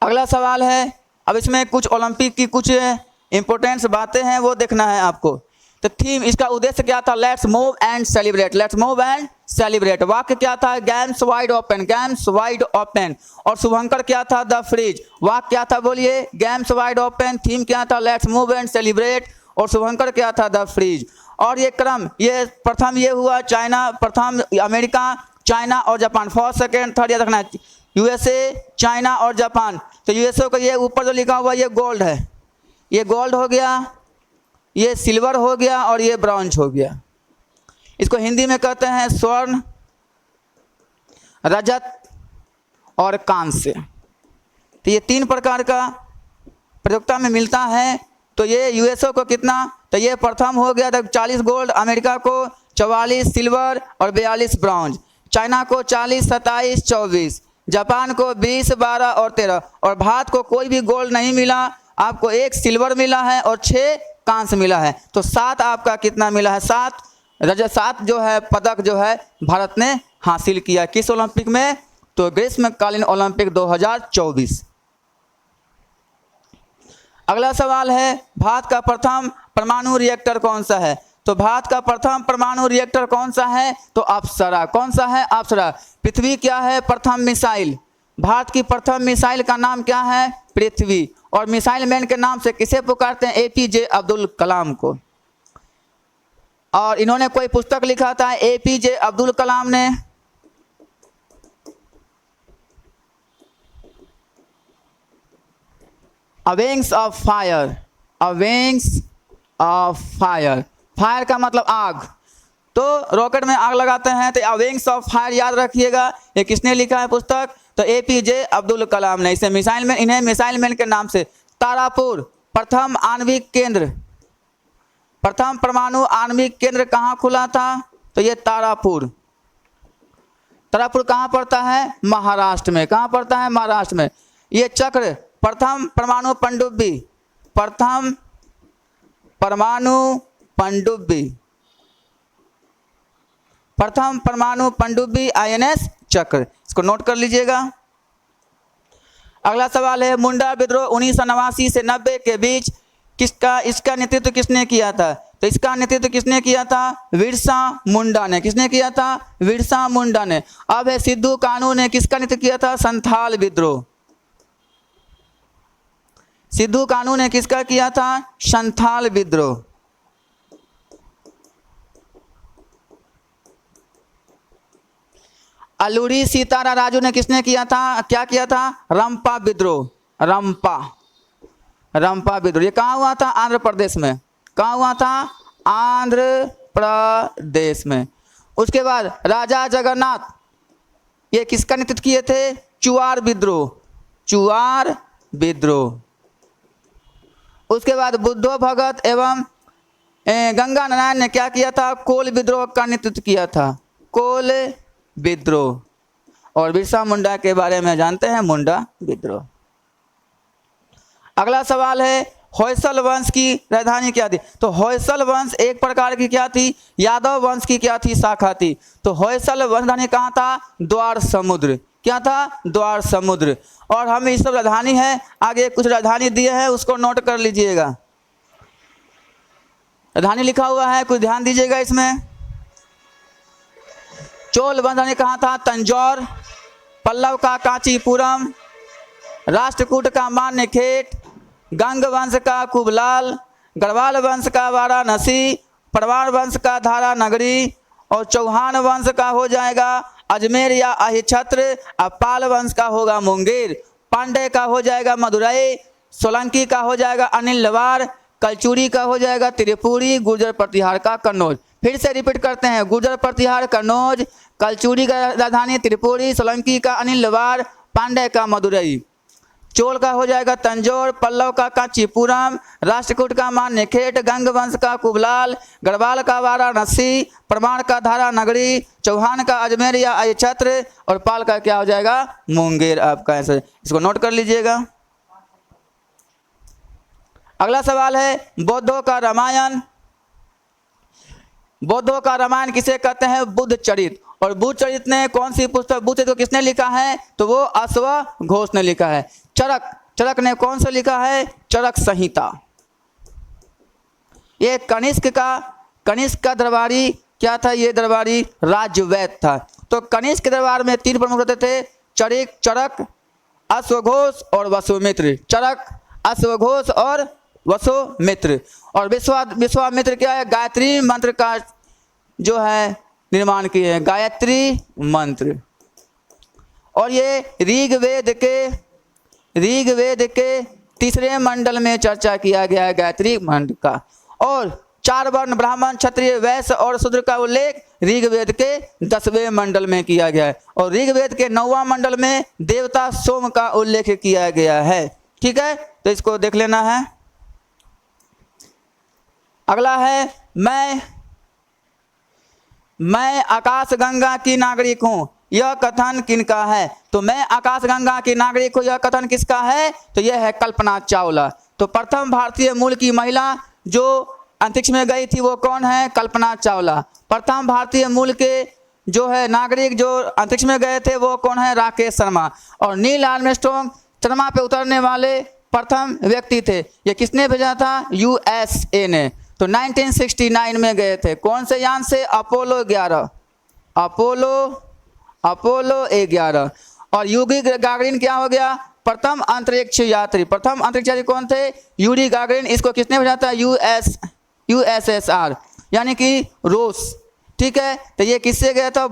Speaker 1: अगला सवाल है, अब इसमें कुछ ओलंपिक की कुछ इंपॉर्टेंट बातें हैं, वो देखना है आपको। तो थीम, इसका उद्देश्य क्या था? Let's move and celebrate. Let's move and celebrate. वाक्य क्या था? Games wide open, games wide open. और शुभंकर क्या था? The fridge. वाक्य क्या था? बोलिए। Games wide open. थीम क्या था? Let's move and celebrate. और शुभंकर क्या था? The fridge. और ये क्रम, ये प्रथम ये हुआ चाइना, प्रथम अमेरिका, चाइना और जापान। फर्स्ट सेकेंड थर्ड याद रखना है, USA, चाइना और जापान। तो USA का ये ऊपर जो लिखा हुआ ये गोल्ड है, ये गोल्ड हो गया, ये सिल्वर हो गया और ये ब्रॉन्ज हो गया। इसको हिंदी में कहते हैं स्वर्ण, रजत और कांस्य। तो ये 3 प्रकार का प्रतियोगिता में मिलता है। तो ये USA को कितना? तो ये प्रथम हो गया 40 गोल्ड, अमेरिका को 44 सिल्वर और 42 ब्रॉन्ज, चाइना को 40 27 24, जापान को 20 12 और 13। और भारत को कोई भी गोल्ड नहीं मिला, आपको 1 सिल्वर मिला है और 6 कांस्य मिला है। तो 7 आपका कितना मिला है? 7 जो है पदक जो है भारत ने हासिल किया। किस ओलंपिक में? तो ग्रीष्मकालीन ओलंपिक 2024। अगला सवाल है, भारत का प्रथम परमाणु रिएक्टर कौन सा है? तो भारत का प्रथम परमाणु रिएक्टर कौन सा है? तो अप्सरा। कौन सा है? अप्सरा। पृथ्वी क्या है? प्रथम मिसाइल। भारत की प्रथम मिसाइल का नाम क्या है? पृथ्वी। और मिसाइल मैन के नाम से किसे पुकारते हैं? APJ अब्दुल कलाम को। और इन्होंने कोई पुस्तक लिखा था APJ अब्दुल कलाम ने, a wings of fire. A wings of fire. Fire का मतलब आग। तो रॉकेट में आग लगाते हैं तो विंग्स ऑफ फायर याद रखिएगा। ये किसने लिखा है पुस्तक? तो APJ अब्दुल कलाम ने। इसे मिसाइल मैन, इन्हें मिसाइल मैन के नाम से। तारापुर प्रथम आणविक केंद्र, प्रथम परमाणु आणविक केंद्र कहाँ खुला था? तो ये तारापुर। तारापुर कहाँ पड़ता है? महाराष्ट्र में। कहाँ पड़ता है? महाराष्ट्र में। ये चक्र प्रथम परमाणु प्रथम परमाणु पनडुब्बी INS चक्र, इसको नोट कर लीजिएगा। अगला सवाल है मुंडा विद्रोह 1989 से 90 के बीच इसका नेतृत्व किसने किया था? तो इसका नेतृत्व किसने किया था? बिरसा मुंडा ने। किसने किया था? बिरसा मुंडा ने। अब है सिद्धू कान्हू ने किसका नेतृत्व किया था? संथाल विद्रोह। सिद्धू कान्हू ने किसका किया था? संथाल विद्रोह। अलूरी सीतारा राजू ने किसने किया था? क्या किया था? रंपा विद्रोह। रंपा विद्रोह ये कहाँ हुआ था? आंध्र प्रदेश में। कहाँ हुआ था? आंध्र प्रदेश में। उसके बाद राजा जगन्नाथ ये किसका नेतृत्व किए थे? चुआर विद्रोह। उसके बाद बुद्धो भगत एवं गंगा नारायण ने क्या किया था? कोल विद्रोह का नेतृत्व किया था। कोल विद्रोह। और बिरसा मुंडा के बारे में जानते हैं, मुंडा विद्रोह। अगला सवाल है होयसल वंश की राजधानी क्या थी? तो होयसल वंश एक प्रकार की क्या थी? यादव वंश की क्या थी? शाखा थी। तो होयसल वंश राजधानी कहाँ था? द्वार समुद्र। क्या था? द्वार समुद्र। और हम इस सब राजधानी है, आगे कुछ राजधानी दिए हैं उसको नोट कर लीजिएगा। राजधानी लिखा हुआ है, कुछ ध्यान दीजिएगा इसमें। चोल वंश राजधानी कहाँ था? तंजौर। पल्लव का कांचीपुरम। राष्ट्रकूट का मान्यखेट। गंग वंश का कुबलाल। गढ़वाल वंश का वाराणसी। परवार वंश का धारा नगरी। और चौहान वंश का हो जाएगा अजमेर या अहिछत्र। अब पाल वंश का होगा मुंगेर। पांडे का हो जाएगा मदुरई। सोलंकी का हो जाएगा अनिलवार। कलचुरी का हो जाएगा त्रिपुरी। गुर्जर प्रतिहार का कन्नौज। फिर से रिपीट करते हैं, गुर्जर प्रतिहार कन्नौज, कलचुरी का राजधानी त्रिपुरी, सोलंकी का अनिलवार, पांडे का मदुरई। चोल का हो जाएगा तंजौर। पल्लव का कांचीपुरम। राष्ट्रकूट का मान्यखेट। गंग वंश का कुबलाल। गढ़वाल का वाराणसी। परमार का धारा नगरी। चौहान का अजमेर या अहिछत्र। और पाल का क्या हो जाएगा? मुंगेर आपका आंसर। इसको नोट कर लीजिएगा। अगला सवाल है बौद्धों का रामायण। बौद्धों का रामायण किसे कहते हैं? बुद्ध चरित। और बुद्ध चरित ने कौन सी पुस्तक, बुद्ध चरित को किसने लिखा है? तो वो अश्वघोष ने लिखा है। चरक ने कौन सा लिखा है? चरक संहिता। ये कनिष्क का दरबारी क्या था? ये दरबारी राज्यवैद था। तो कनिष्क के दरबार में 3 प्रमुख रहते थे, चरक, अश्वघोष और वसुमित्र। चरक, अश्वघोष और वसुमित्र। और विश्वामित्र क्या है? गायत्री मंत्र का जो है निर्माण किए हैं, गायत्री मंत्र। और ये ऋग्वेद के 3रे मंडल में चर्चा किया गया है गायत्री मंत्र का। और 4 वर्ण ब्राह्मण, क्षत्रिय, वैश्य और शूद्र का उल्लेख ऋग्वेद के 10वें मंडल में किया गया है। और ऋग्वेद के 9वां मंडल में देवता सोम का उल्लेख किया गया है। ठीक है, तो इसको देख लेना है। अगला है मैं आकाशगंगा की नागरिक हूं, यह कथन किनका है? तो मैं आकाशगंगा की नागरिक हूं, यह कथन किसका है? तो यह है कल्पना चावला। तो प्रथम भारतीय मूल की महिला जो अंतरिक्ष में गई थी वो कौन है? कल्पना चावला। प्रथम भारतीय मूल के जो है नागरिक जो अंतरिक्ष में गए थे वो कौन है? राकेश शर्मा। और नील आर्मस्ट्रांग चंद्रमा पे उतरने वाले प्रथम व्यक्ति थे। ये किसने भेजा था? USA ने। तो 1969 में गए थे। कौन से यान से? अपोलो 11। अपोलो 11। और यूरी गागरिन क्या हो गया? प्रथम अंतरिक्ष यात्री। प्रथम अंतरिक्ष यात्री कौन थे? Yuri Gagarin. इसको किसने भेजा था? USSR यानी कि रूस। ठीक है, तो ये किससे गया था?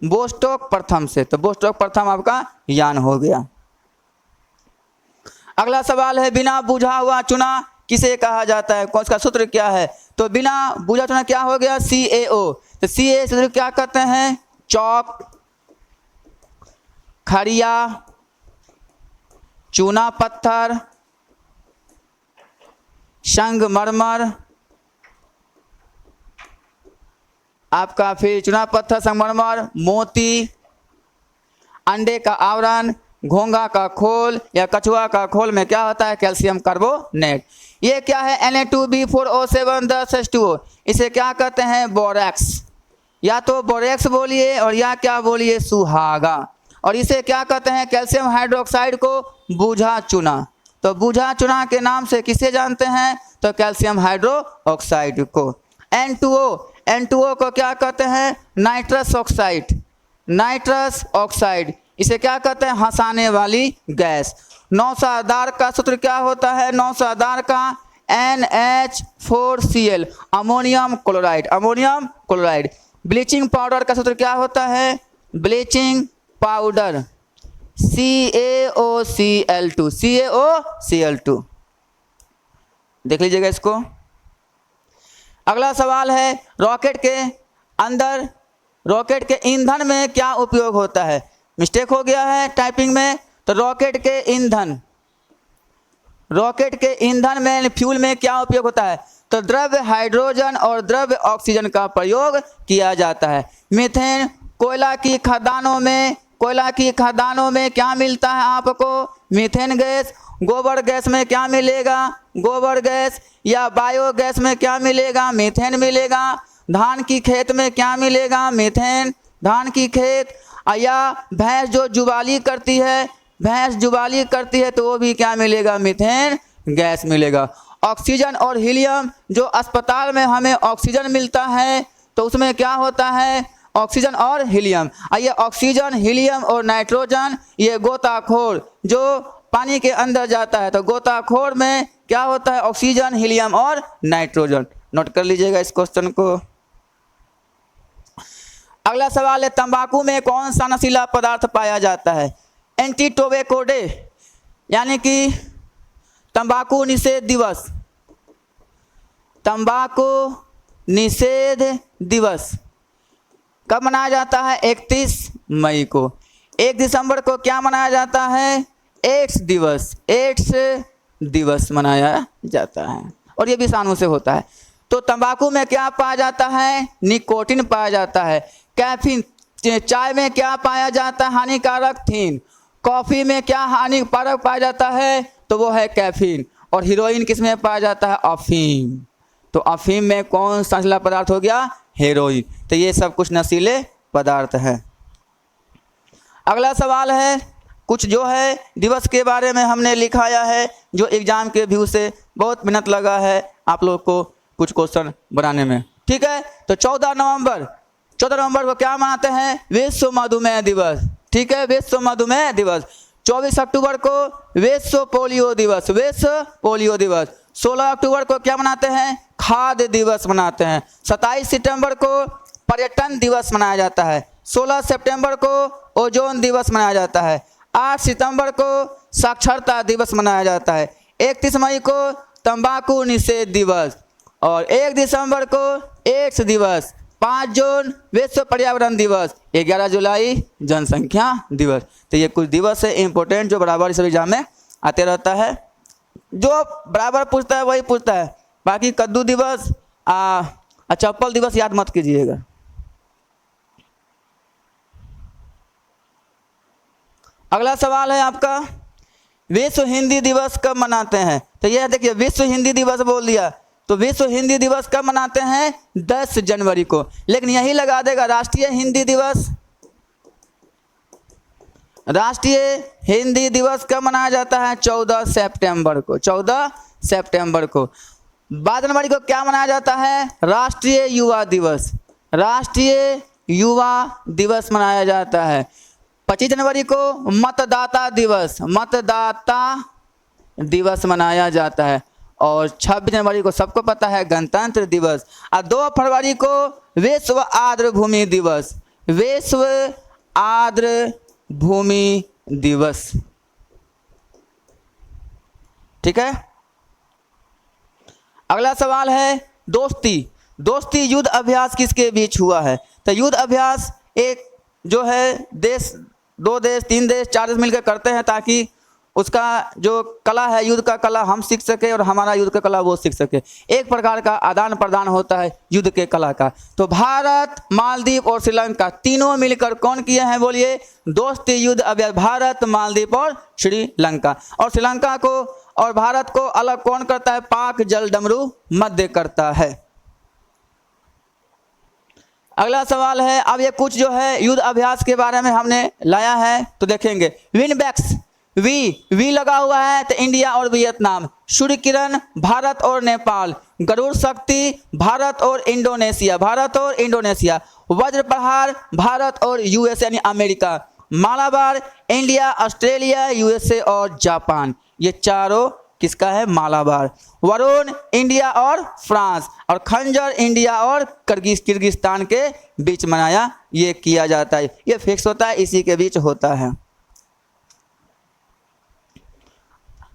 Speaker 1: बोस्टॉक प्रथम से। तो बोस्टॉक प्रथम आपका यान हो गया। अगला सवाल है बिना बुझा हुआ चुना किसे कहा जाता है? कौन सा सूत्र क्या है? तो बिना बुझा चुना क्या हो गया? CAO। तो CA सूत्र क्या कहते हैं? चौक, खड़िया, चूना पत्थर, संगमरमर। आपका फिर चूना पत्थर, संगमरमर, मोती, अंडे का आवरण, घोंघा का खोल या कछुआ का खोल में क्या होता है? Calcium carbonate. ये क्या है Na2B4O7 इसे क्या कहते हैं बोरेक्स, या तो बोरेक्स बोलिए और या क्या बोलिए सुहागा। और इसे क्या कहते हैं कैल्शियम हाइड्रोक्साइड को बूझा चूना। तो बूझा चूना के नाम से किसे जानते हैं तो कैल्शियम हाइड्रोक्साइड को। N2O को क्या कहते हैं नाइट्रस ऑक्साइड, इसे क्या कहते हैं हंसाने वाली गैस। नौसादार का सूत्र क्या होता है, नौसादार का NH4Cl ammonium chloride. Bleaching powder का सूत्र क्या होता है, ब्लीचिंग पाउडर CaOCl2 देख लीजिएगा इसको। अगला सवाल है रॉकेट के ईंधन में क्या उपयोग होता है। मिस्टेक हो गया है टाइपिंग में, तो रॉकेट के ईंधन में फ्यूल में क्या उपयोग होता है, तो द्रव्य हाइड्रोजन और द्रव्य ऑक्सीजन का प्रयोग किया जाता है। मीथेन कोयला की खदानों में क्या मिलता है आपको, मीथेन गैस। गोबर गैस में क्या मिलेगा, गोबर गैस। या बायोगैस में क्या मिलेगा, मीथेन मिलेगा। धान की खेत में क्या मिलेगा, मीथेन, धान की खेत। या भैंस जो जुबाली करती है तो वो भी क्या मिलेगा, मीथेन गैस मिलेगा। ऑक्सीजन और हीलियम, जो अस्पताल में हमें ऑक्सीजन मिलता है तो उसमें क्या होता है ऑक्सीजन और हीलियम। ये ऑक्सीजन, हीलियम और नाइट्रोजन ये गोताखोर जो पानी के अंदर जाता है, तो गोताखोर में क्या होता है ऑक्सीजन, हीलियम और नाइट्रोजन। नोट कर लीजिएगा इस क्वेश्चन को। अगला सवाल है तंबाकू में कौन सा नशीला पदार्थ पाया जाता है। एंटी टोबैको डे यानी कि तंबाकू निषेध दिवस कब मनाया जाता है, 31 मई को। 1 दिसंबर को क्या मनाया जाता है, एड्स दिवस मनाया जाता है, और ये भी सानों से होता है। तो तंबाकू में क्या पाया जाता है, निकोटिन पाया जाता है। कैफीन, चाय में क्या पाया जाता है, हानिकारक थीन। कॉफ़ी में क्या हानिकारक पाया जाता है, तो वो है कैफीन। और हीरोइन किस में पाया जाता है, अफीम। तो अफीम में कौन सा नशीला पदार्थ हो गया, हेरोइन। तो ये सब कुछ नशीले पदार्थ हैं। अगला सवाल है कुछ जो है दिवस के बारे में हमने लिखाया है, जो एग्जाम के व्यू से बहुत मेहनत लगा है आप लोग को कुछ क्वेश्चन बनाने में। ठीक है, तो 14 नवंबर को क्या मनाते हैं, विश्व मधुमेह दिवस। ठीक है, विश्व मधुमेह दिवस। 24 अक्टूबर को विश्व पोलियो दिवस। 16 अक्टूबर को क्या मनाते हैं, खाद्य दिवस मनाते हैं। 27 सितंबर को पर्यटन दिवस मनाया जाता है। 16 सितंबर को ओजोन दिवस मनाया जाता है। 8 सितंबर को साक्षरता दिवस मनाया जाता है। 31 मई को तंबाकू निषेध दिवस, और 1 दिसंबर को एड्स दिवस। 5 जून विश्व पर्यावरण दिवस। 11 जुलाई जनसंख्या दिवस। तो ये कुछ दिवस है इंपॉर्टेंट जो बराबर इस एग्जाम में आते रहता है। जो बराबर पूछता है वही पूछता है, बाकी कद्दू दिवस चप्पल दिवस याद मत कीजिएगा। अगला सवाल है आपका, विश्व हिंदी दिवस कब मनाते हैं। तो यह देखिए विश्व हिंदी दिवस बोल दिया, तो विश्व हिंदी दिवस कब मनाते हैं, 10 जनवरी को। लेकिन यही लगा देगा राष्ट्रीय हिंदी दिवस कब मनाया जाता है, 14 सितंबर को। 14 सितंबर को। 12 जनवरी को क्या मनाया जाता है, राष्ट्रीय युवा दिवस मनाया जाता है। 25 जनवरी को मतदाता दिवस मनाया जाता है। और 26 जनवरी को सबको पता है गणतंत्र दिवस। और 2 फरवरी को विश्व आर्द्र भूमि दिवस। ठीक है, अगला सवाल है दोस्ती युद्ध अभ्यास किसके बीच हुआ है। तो युद्ध अभ्यास एक जो है देश, 2 देश, 3 देश, 4 देश मिलकर करते हैं, ताकि उसका जो कला है युद्ध का कला हम सीख सके और हमारा युद्ध का कला वो सीख सके। एक प्रकार का आदान प्रदान होता है युद्ध के कला का। तो भारत, मालदीव और श्रीलंका तीनों मिलकर कौन किए हैं, बोलिए दोस्ती युद्ध अभ्यास। भारत, मालदीव और श्रीलंका। और श्रीलंका को और भारत को अलग कौन करता है? पाक, जल, डमरू, मध्य करता है। अगला सवाल है, अब ये कुछ जो है युद्ध अभ्यास के बारे में हमने लाया है तो देखेंगे। विनबैक्स, वी लगा हुआ है तो इंडिया और वियतनाम। सूर्य किरण भारत और नेपाल। गरुड़ शक्ति भारत और इंडोनेशिया, भारत और इंडोनेशिया। वज्र प्रहार भारत और यूएस यानी America. Malabar India, Australia, USA और जापान। ये चारों किसका है? मालाबार। वरुण इंडिया और फ्रांस, और खंजर इंडिया और किर्गिस्तान के बीच मनाया ये किया जाता है। ये फिक्स होता है, इसी के बीच होता है।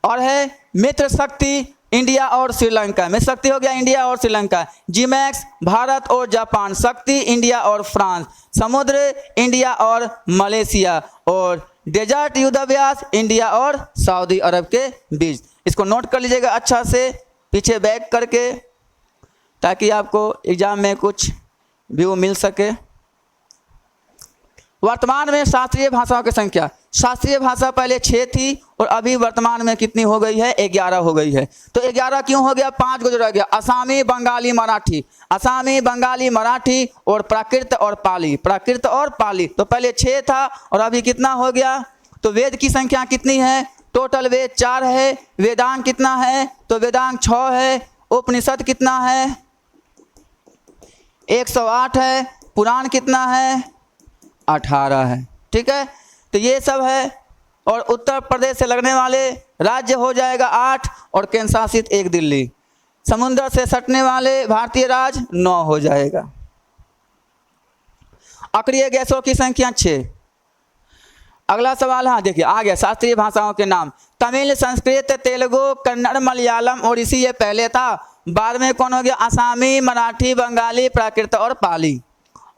Speaker 1: और है मित्र शक्ति इंडिया और श्रीलंका। मित्र शक्ति हो गया इंडिया और श्रीलंका। जीमैक्स भारत और जापान। शक्ति इंडिया और फ्रांस। समुद्र इंडिया और मलेशिया। और डेजर्ट युद्धाभ्यास इंडिया और सऊदी अरब के बीच। इसको नोट कर लीजिएगा अच्छा से पीछे बैक करके, ताकि आपको एग्जाम में कुछ व्यू मिल सके। वर्तमान में शास्त्रीय भाषाओं की संख्या, शास्त्रीय भाषा पहले 6 थी और अभी वर्तमान में कितनी हो गई है? 11 हो गई है। तो 11 क्यों हो गया? 5 को जोड़ा गया। असामी, बंगाली, मराठी, असामी, बंगाली, मराठी और प्राकृत और पाली, प्राकृत और पाली। तो पहले 6 था और अभी कितना हो गया? तो वेद की संख्या कितनी है? टोटल वेद 4 है। वेदांग कितना है? तो वेदांग 6 है। उपनिषद कितना है? 108 है। पुराण कितना है? 18 है। ठीक है, तो ये सब है। और उत्तर प्रदेश से लगने वाले राज्य हो जाएगा 8 और केंद्र शासित 1 दिल्ली। समुद्र से सटने वाले भारतीय राज्य 9 हो जाएगा। अक्रिय गैसों की संख्या 6। अगला सवाल, हाँ देखिए आ गया, शास्त्रीय भाषाओं के नाम। तमिल, संस्कृत, तेलुगु, कन्नड़, मलयालम, ओडिसी ये पहले था। बाद में कौन हो गया? असामी, मराठी, बंगाली, प्राकृत और पाली।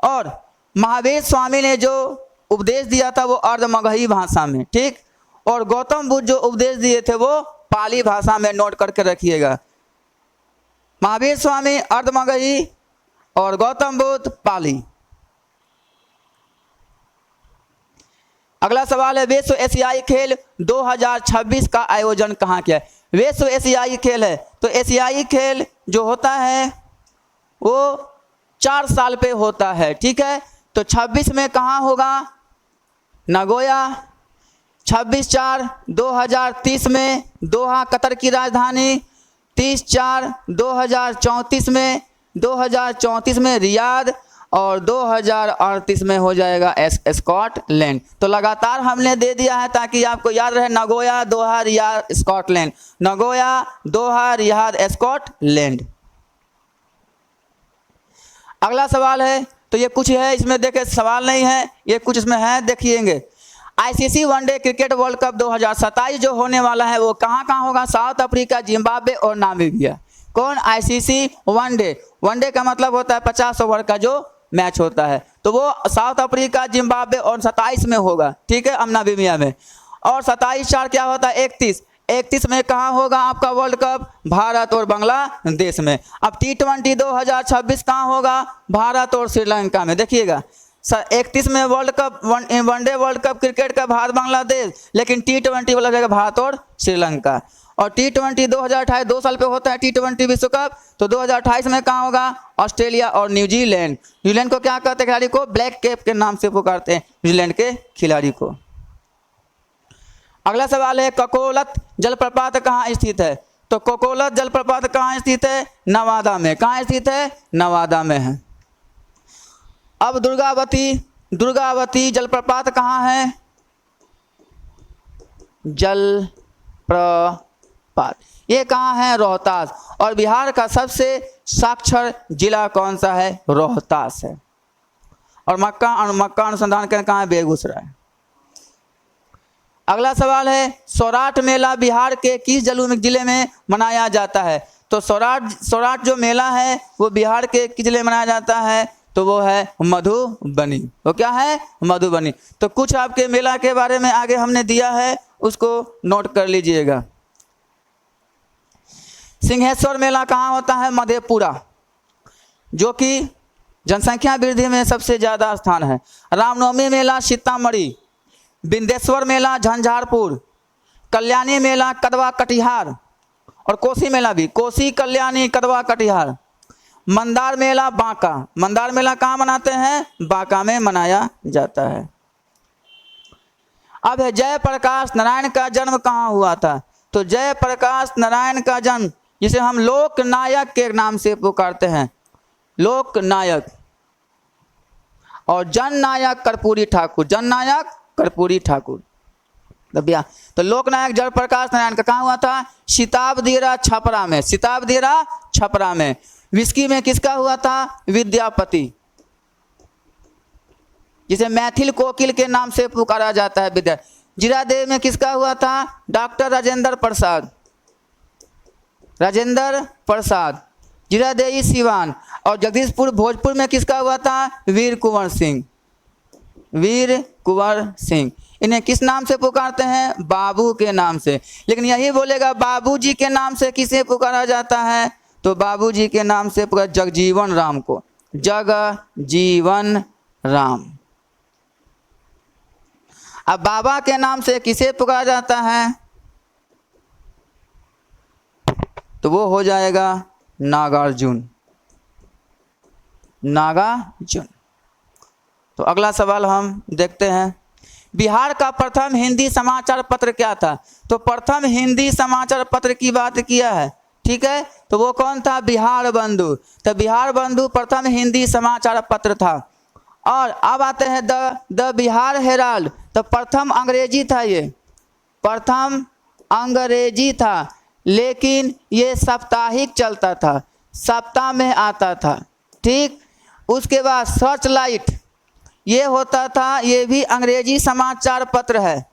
Speaker 1: और महावीर स्वामी ने जो उपदेश दिया था वो अर्धमगही भाषा में, ठीक। और गौतम बुद्ध जो उपदेश दिए थे वो पाली भाषा में, नोट करके रखिएगा। महावीर स्वामी अर्धमगही और गौतम बुद्ध पाली। अगला सवाल है, विश्व एशियाई खेल 2026 का आयोजन कहाँ किया है? विश्व एशियाई खेल है तो एशियाई खेल जो होता है वो 4 साल पे होता है, ठीक है। तो 26 में कहाँ होगा? नगोया। 26/4/2030 में दोहा कतर की राजधानी। 30/4/2034 में 2034 में रियाद। और 2038 में हो जाएगा स्कॉटलैंड। तो लगातार हमने दे दिया है ताकि आपको याद रहे, नगोया, दोहा, रियाद, स्कॉटलैंड। नगोया, दोहा, रियाद, स्कॉटलैंड। अगला सवाल है, तो ये कुछ है इसमें, देखे सवाल नहीं है, ये कुछ इसमें है, देखिएंगे। ICC one day cricket world cup 2027 जो होने वाला है वो कहाँ कहाँ होगा? साउथ अफ्रीका, जिम्बाब्वे और नामीबिया। कौन? ICC one day. वनडे का मतलब होता है 50 ओवर का जो मैच होता है, तो वो साउथ अफ्रीका, जिम्बाब्वे और 27 में होगा, ठीक है, नामीबिया में। और 27/4 क्या होता है? 31 में कहाँ होगा आपका वर्ल्ड कप? भारत और बांग्लादेश में। अब T20 2026 कहाँ होगा? भारत और श्रीलंका में। देखिएगा 31 में world cup, one day world cup cricket का भारत बांग्लादेश, लेकिन T20 वाला जाएगा भारत और श्रीलंका। और T20 2028 2 साल पे होता है T20 विश्व कप, तो 2028 में कहाँ होगा? ऑस्ट्रेलिया और न्यूजीलैंड। न्यूजीलैंड को क्या कहते हैं खिलाड़ी को? ब्लैक कैप के नाम से पुकारते हैं न्यूजीलैंड के खिलाड़ी को। अगला सवाल है, ककोलत जलप्रपात कहाँ स्थित है? तो ककोलत जलप्रपात कहाँ स्थित है? नवादा में। कहाँ स्थित है? नवादा में है। अब दुर्गावती जलप्रपात कहाँ है? जलप्रपात ये कहाँ है? रोहतास। और बिहार का सबसे साक्षर जिला कौन सा है? रोहतास है। और मक्का अनुसंधान केंद्र कहाँ है? बेगूसराय। अगला सवाल है, सौराठ मेला बिहार के किस जिले में मनाया जाता है? तो सौराठ जो मेला है वो बिहार के किस जिले में मनाया जाता है? तो वो है मधुबनी। वो क्या है? मधुबनी। तो कुछ आपके मेला के बारे में आगे हमने दिया है, उसको नोट कर लीजिएगा। सिंहेश्वर मेला कहाँ होता है? मधेपुरा, जो कि जनसंख्या वृद्धि में सबसे ज़्यादा स्थान है। रामनवमी मेला सीतामढ़ी। बिंदेश्वर मेला झंझारपुर। कल्याणी मेला कदवा कटिहार, और कोसी मेला भी, कोसी कल्याणी कदवा कटिहार। मंदार मेला बांका, मंदार मेला कहाँ मनाते हैं? बांका में मनाया जाता है। अब है जयप्रकाश नारायण का जन्म कहाँ हुआ था? तो जयप्रकाश नारायण का जन्म, जिसे हम लोकनायक के नाम से पुकारते हैं, लोकनायक, और जननायक कर्पूरी ठाकुर, जननायक कर्पूरी ठाकुर। तो लोकनायक जयप्रकाश नारायण का कहाँ हुआ था? सिताबदिरा छपरा में, सिताबदिरा छपरा में। विस्की में किसका हुआ था? विद्यापति, जिसे मैथिल कोकिल के नाम से पुकारा जाता है, विद्या। जीरादेव में किसका हुआ था? डॉक्टर राजेंद्र प्रसाद, राजेंद्र प्रसाद, जीरादेवी सिवान। और जगदीशपुर भोजपुर में किसका हुआ था? वीर कुंवर सिंह, वीर कुंवर सिंह। इन्हें किस नाम से पुकारते हैं? बाबू के नाम से। लेकिन यही बोलेगा बाबूजी के नाम से किसे पुकारा जाता है? तो बाबूजी के नाम से पुकारा जगजीवन राम को, जगजीवन राम। अब बाबा के नाम से किसे पुकारा जाता है? तो वो हो जाएगा नागार्जुन, नागार्जुन। तो अगला सवाल हम देखते हैं, बिहार का प्रथम हिंदी समाचार पत्र क्या था? तो प्रथम हिंदी समाचार पत्र की बात किया है, ठीक है, तो वो कौन था? बिहार बंधु। तो बिहार बंधु प्रथम हिंदी समाचार पत्र था। और अब आते हैं द बिहार हेराल्ड, तो प्रथम अंग्रेजी था, ये प्रथम अंग्रेजी था, लेकिन ये साप्ताहिक चलता था, सप्ताह में आता था, ठीक। उसके बाद सर्च लाइट ये होता था, ये भी अंग्रेजी समाचार पत्र है,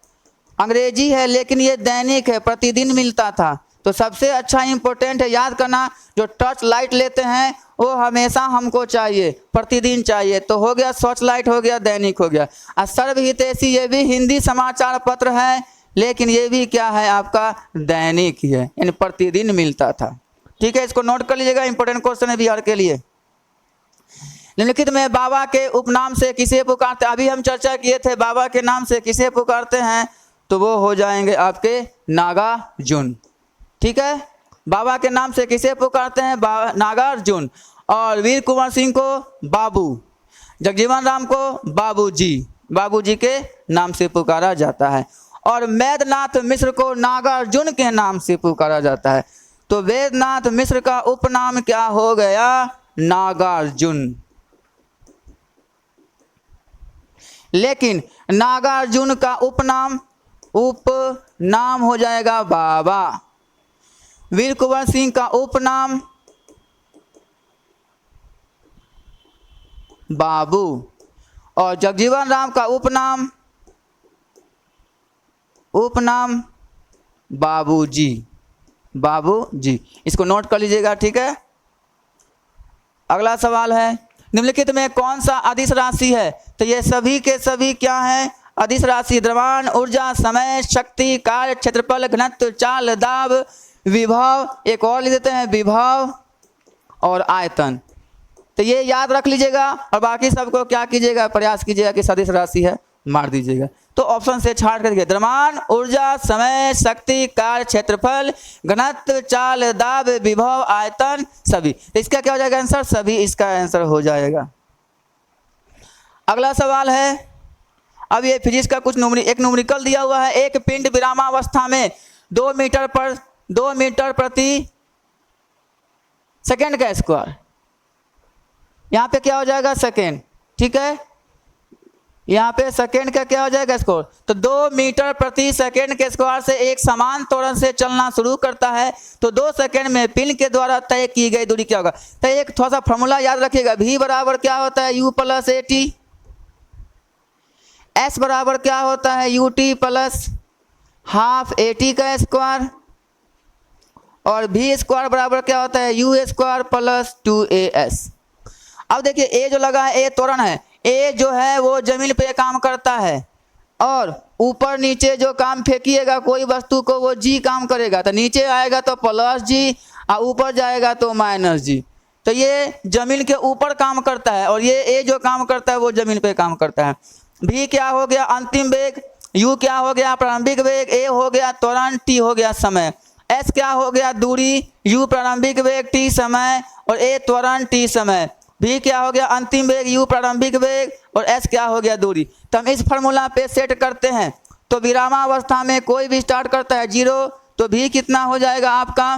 Speaker 1: अंग्रेजी है लेकिन ये दैनिक है, प्रतिदिन मिलता था। तो सबसे अच्छा इम्पोर्टेंट है याद करना, जो टर्च लाइट लेते हैं वो हमेशा हमको चाहिए, प्रतिदिन चाहिए। तो हो गया सर्च लाइट, हो गया दैनिक, हो गया। और सर्वहितैषी ये भी हिंदी समाचार पत्र है, लेकिन ये भी क्या है आपका? दैनिक ही है, यानी प्रतिदिन मिलता था, ठीक है। इसको नोट कर लीजिएगा, इंपॉर्टेंट क्वेश्चन है बिहार के लिए। निम्नलिखित में बाबा के उपनाम से किसे पुकारते? अभी हम चर्चा किए थे बाबा के नाम से किसे पुकारते हैं, तो वो हो जाएंगे आपके नागार्जुन, ठीक है। बाबा के नाम से किसे पुकारते हैं? नागार्जुन। और वीर कुंवर सिंह को बाबू, जगजीवन राम को बाबूजी, बाबूजी के नाम से पुकारा जाता है। और वेदनाथ मिश्र को नागार्जुन के नाम से पुकारा जाता है। तो वेदनाथ मिश्र का उपनाम क्या हो गया? नागार्जुन। लेकिन नागार्जुन का उपनाम हो जाएगा बाबा। वीर कुंवर सिंह का उपनाम बाबू, और जगजीवन राम का उपनाम बाबूजी, बाबूजी। इसको नोट कर लीजिएगा, ठीक है। अगला सवाल है, निम्नलिखित में कौन सा अदिश राशि है? तो ये सभी के सभी क्या है? अदिश राशि। द्रव्यमान, ऊर्जा, समय, शक्ति, कार्य, क्षेत्रफल, घनत्व, चाल, दाब, विभव, एक और लिख देते हैं विभव, और आयतन। तो ये याद रख लीजिएगा, और बाकी सबको क्या कीजिएगा? प्रयास कीजिएगा कि सदिश राशि है, मार दीजिएगा। तो ऑप्शन से छाट करके द्रव्यमान, ऊर्जा, समय, शक्ति, कार्य, क्षेत्रफल, घनत्व, चाल, दाब, विभव, आयतन, सभी। तो इसका क्या हो जाएगा आंसर? सभी इसका आंसर हो जाएगा। अगला सवाल है, अब ये फिजिक्स का कुछ एक न्यूमेरिकल दिया हुआ है। एक पिंड विरामावस्था में 2 मीटर प्रति सेकेंड का स्क्वायर, यहाँ पे क्या हो जाएगा? सेकेंड, ठीक है। यहाँ पे सेकेंड का क्या हो जाएगा स्क्वायर? तो 2 मीटर प्रति सेकेंड के स्क्वायर से एक समान त्वरण से चलना शुरू करता है, तो 2 सेकेंड में पिंड के द्वारा तय की गई दूरी क्या होगा? तो एक थोड़ा सा फॉर्मूला याद रखिएगा, v बराबर क्या होता है? u plus A T. s बराबर क्या होता है? u t plus half A T का स्क्वायर। और v स्क्वायर बराबर क्या होता है? u square plus 2as। अब देखिए a जो लगा है, a त्वरण है, a जो है वो जमीन पे काम करता है, और ऊपर नीचे जो काम फेंकिएगा कोई वस्तु को वो g काम करेगा। तो नीचे आएगा तो प्लस g, और ऊपर जाएगा तो माइनस g। तो ये जमीन के ऊपर काम करता है, और ये a जो काम करता है वो जमीन पे काम करता है। v क्या हो गया? अंतिम वेग। u क्या हो गया प्रारंभिक वेग, a हो गया त्वरण, t हो गया समय। s क्या हो गया दूरी, u प्रारंभिक वेग, t समय और a त्वरण, t समय। v क्या हो गया अंतिम वेग, u प्रारंभिक वेग और s क्या हो गया दूरी। तो हम इस फार्मूला पे सेट करते हैं। तो विरामावस्था में कोई भी स्टार्ट करता है 0, तो v कितना हो जाएगा आपका,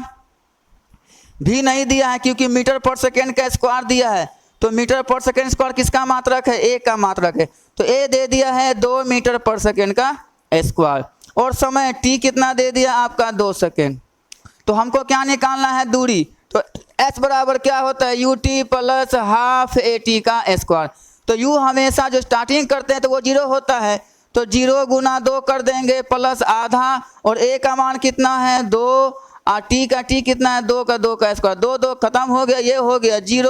Speaker 1: v नहीं दिया है क्योंकि मीटर पर सेकेंड का स्क्वायर दिया है। तो मीटर पर सेकेंड स्क्वायर किसका मात्रक है, a का मात्रक है। तो a दे दिया है 2 मीटर पर सेकेंड का स्क्वायर और समय t कितना दे दिया आपका 2 सेकेंड। तो हमको क्या निकालना है दूरी। तो h बराबर क्या होता है ut प्लस हाफ at का स्क्वायर। तो u हमेशा जो स्टार्टिंग करते हैं तो वो 0 होता है। तो 0 गुना 2 कर देंगे प्लस आधा और a का मान कितना है 2 और t का t कितना है 2 का स्क्वायर। 2 2 खत्म हो गया, ये हो गया 0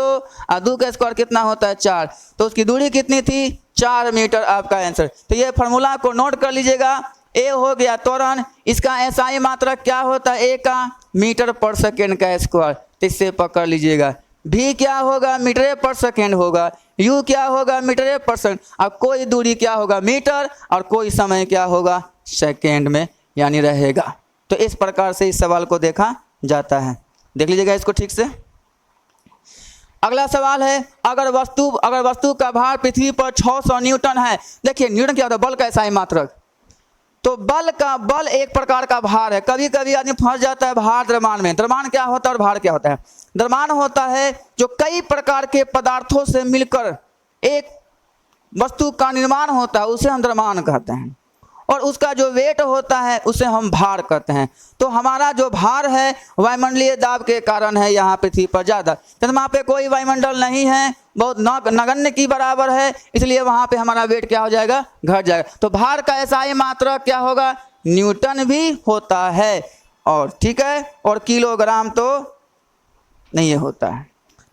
Speaker 1: और 2 का स्क्वायर कितना होता है 4। तो उसकी दूरी कितनी थी 4 मीटर आपका आंसर। तो ये फार्मूला को नोट कर लीजिएगा। a हो गया त्वरण, इसका SI मात्रक क्या होता है a का मीटर पर सेकेंड का स्क्वायर। तो इससे पकड़ लीजिएगा। v क्या होगा मीटर पर सेकेंड होगा, u क्या होगा मीटर पर सेकेंड और कोई दूरी क्या होगा मीटर और कोई समय क्या होगा सेकेंड में यानी रहेगा। तो इस प्रकार से इस सवाल को देखा जाता है। देख लीजिएगा इसको ठीक से। अगला सवाल है अगर वस्तु का भार पृथ्वी पर 600 न्यूटन है। देखिए न्यूटन क्या होता है बल का SI मात्रक। तो बल एक प्रकार का भार है। कभी कभी आदमी फंस जाता है भार द्रव्यमान में। द्रव्यमान क्या होता है और भार क्या होता है। द्रव्यमान होता है जो कई प्रकार के पदार्थों से मिलकर एक वस्तु का निर्माण होता है, उसे हम द्रव्यमान कहते हैं। और उसका जो वेट होता है उसे हम भार कहते हैं। तो हमारा जो भार है वायुमंडलीय दाब के कारण है यहाँ पृथ्वी पर ज़्यादा। चंद्रमा पे कोई वायुमंडल नहीं है, बहुत नगण्य की बराबर है, इसलिए वहाँ पे हमारा वेट क्या हो जाएगा घट जाएगा। तो भार का SI मात्रक क्या होगा न्यूटन भी होता है और ठीक है, और किलोग्राम तो नहीं होता है।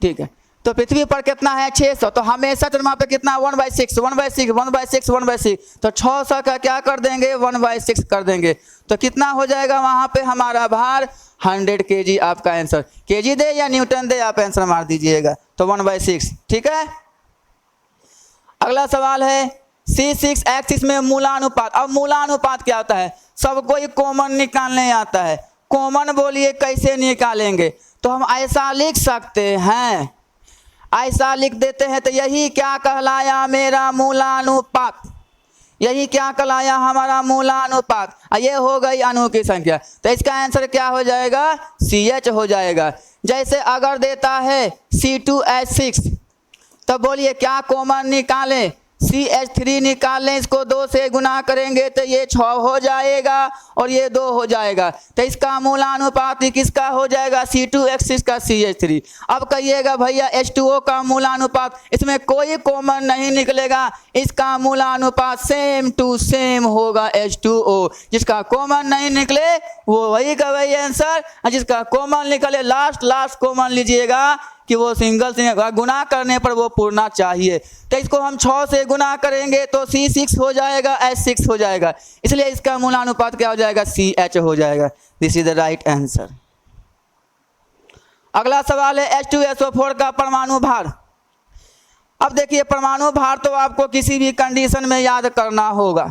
Speaker 1: ठीक है, तो पृथ्वी पर कितना है 600। तो हमेशा चंद्रमा पे कितना 1/6 1/6 1/6 1/6। तो 600 का क्या कर देंगे 1/6 कर देंगे। तो कितना हो जाएगा वहाँ पे हमारा भार 100 kg आपका आंसर। kg दे या न्यूटन दे आप आंसर मार दीजिएगा। तो 1/6 ठीक है। अगला सवाल है C6 एक्सिस में मूलानुपात। अब मूलानुपात क्या होता है, सबको ही कॉमन निकालने आता है। कॉमन बोलिए कैसे निकालेंगे। तो हम ऐसा लिख सकते हैं, ऐसा लिख देते हैं। तो यही क्या कहलाया मेरा मूलानुपात, यही क्या कहलाया हमारा मूलानुपात। ये हो गई अणु की संख्या। तो इसका आंसर क्या हो जाएगा CH हो जाएगा। जैसे अगर देता है C2H6 तब बोलिए क्या कॉमन निकालें CH3 निकाल लें, इसको 2 से गुना करेंगे तो ये 6 हो जाएगा और ये 2 हो जाएगा। तो इसका मूलानुपात किसका हो जाएगा C2H6 का CH3। अब कहिएगा भैया H2O का मूलानुपात, इसमें कोई कॉमन नहीं निकलेगा, इसका मूलानुपात सेम टू सेम होगा H2O। जिसका कॉमन नहीं निकले वो वही का वही आंसर, जिसका कॉमन निकले लास्ट कॉमन लीजिएगा कि वो सिंगल से गुना करने पर वो पूर्णा चाहिए। तो इसको हम 6 से गुना करेंगे तो C6 हो जाएगा H6 हो जाएगा, इसलिए इसका मूलानुपात क्या हो जाएगा CH हो जाएगा। This is the right answer. अगला सवाल है H2SO4 का परमाणु भार। अब देखिए परमाणु भार तो आपको किसी भी कंडीशन में याद करना होगा।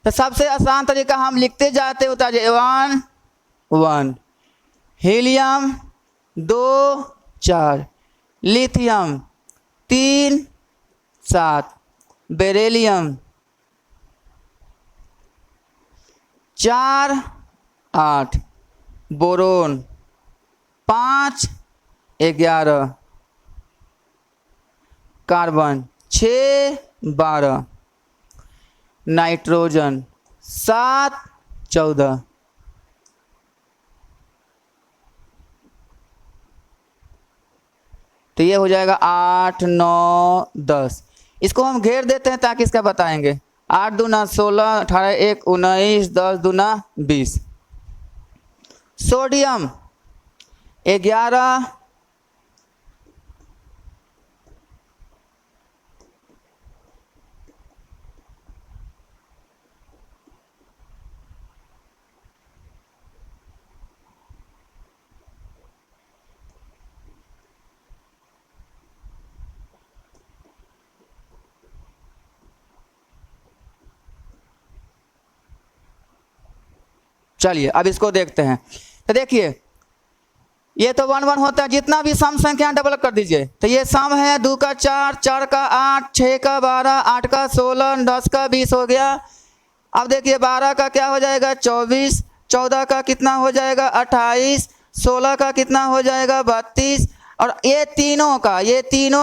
Speaker 1: तो सबसे आसान तरीका हम लिखते जाते होता है 1 1, helium 2 4, lithium 3 7, beryllium 4 8, boron 5 11, carbon 6 12, nitrogen 7 14। तो ये हो जाएगा 8 9 10। इसको हम घेर देते हैं ताकि इसका बताएंगे। 8 दूना 16, 18 1 19, 10 दूना 20। सोडियम 11, चलिए अब इसको देखते हैं। तो देखिए ये तो 1 1 होता है, जितना भी सम संख्या डबल कर दीजिए। तो ये सम है 2 का 4, 4 का 8, 6 का 12, 8 का 16, 10 का 20 हो गया। अब देखिए 12 का क्या हो जाएगा 24, 14 का कितना हो जाएगा 28, 16 का कितना हो जाएगा 32, और ये तीनों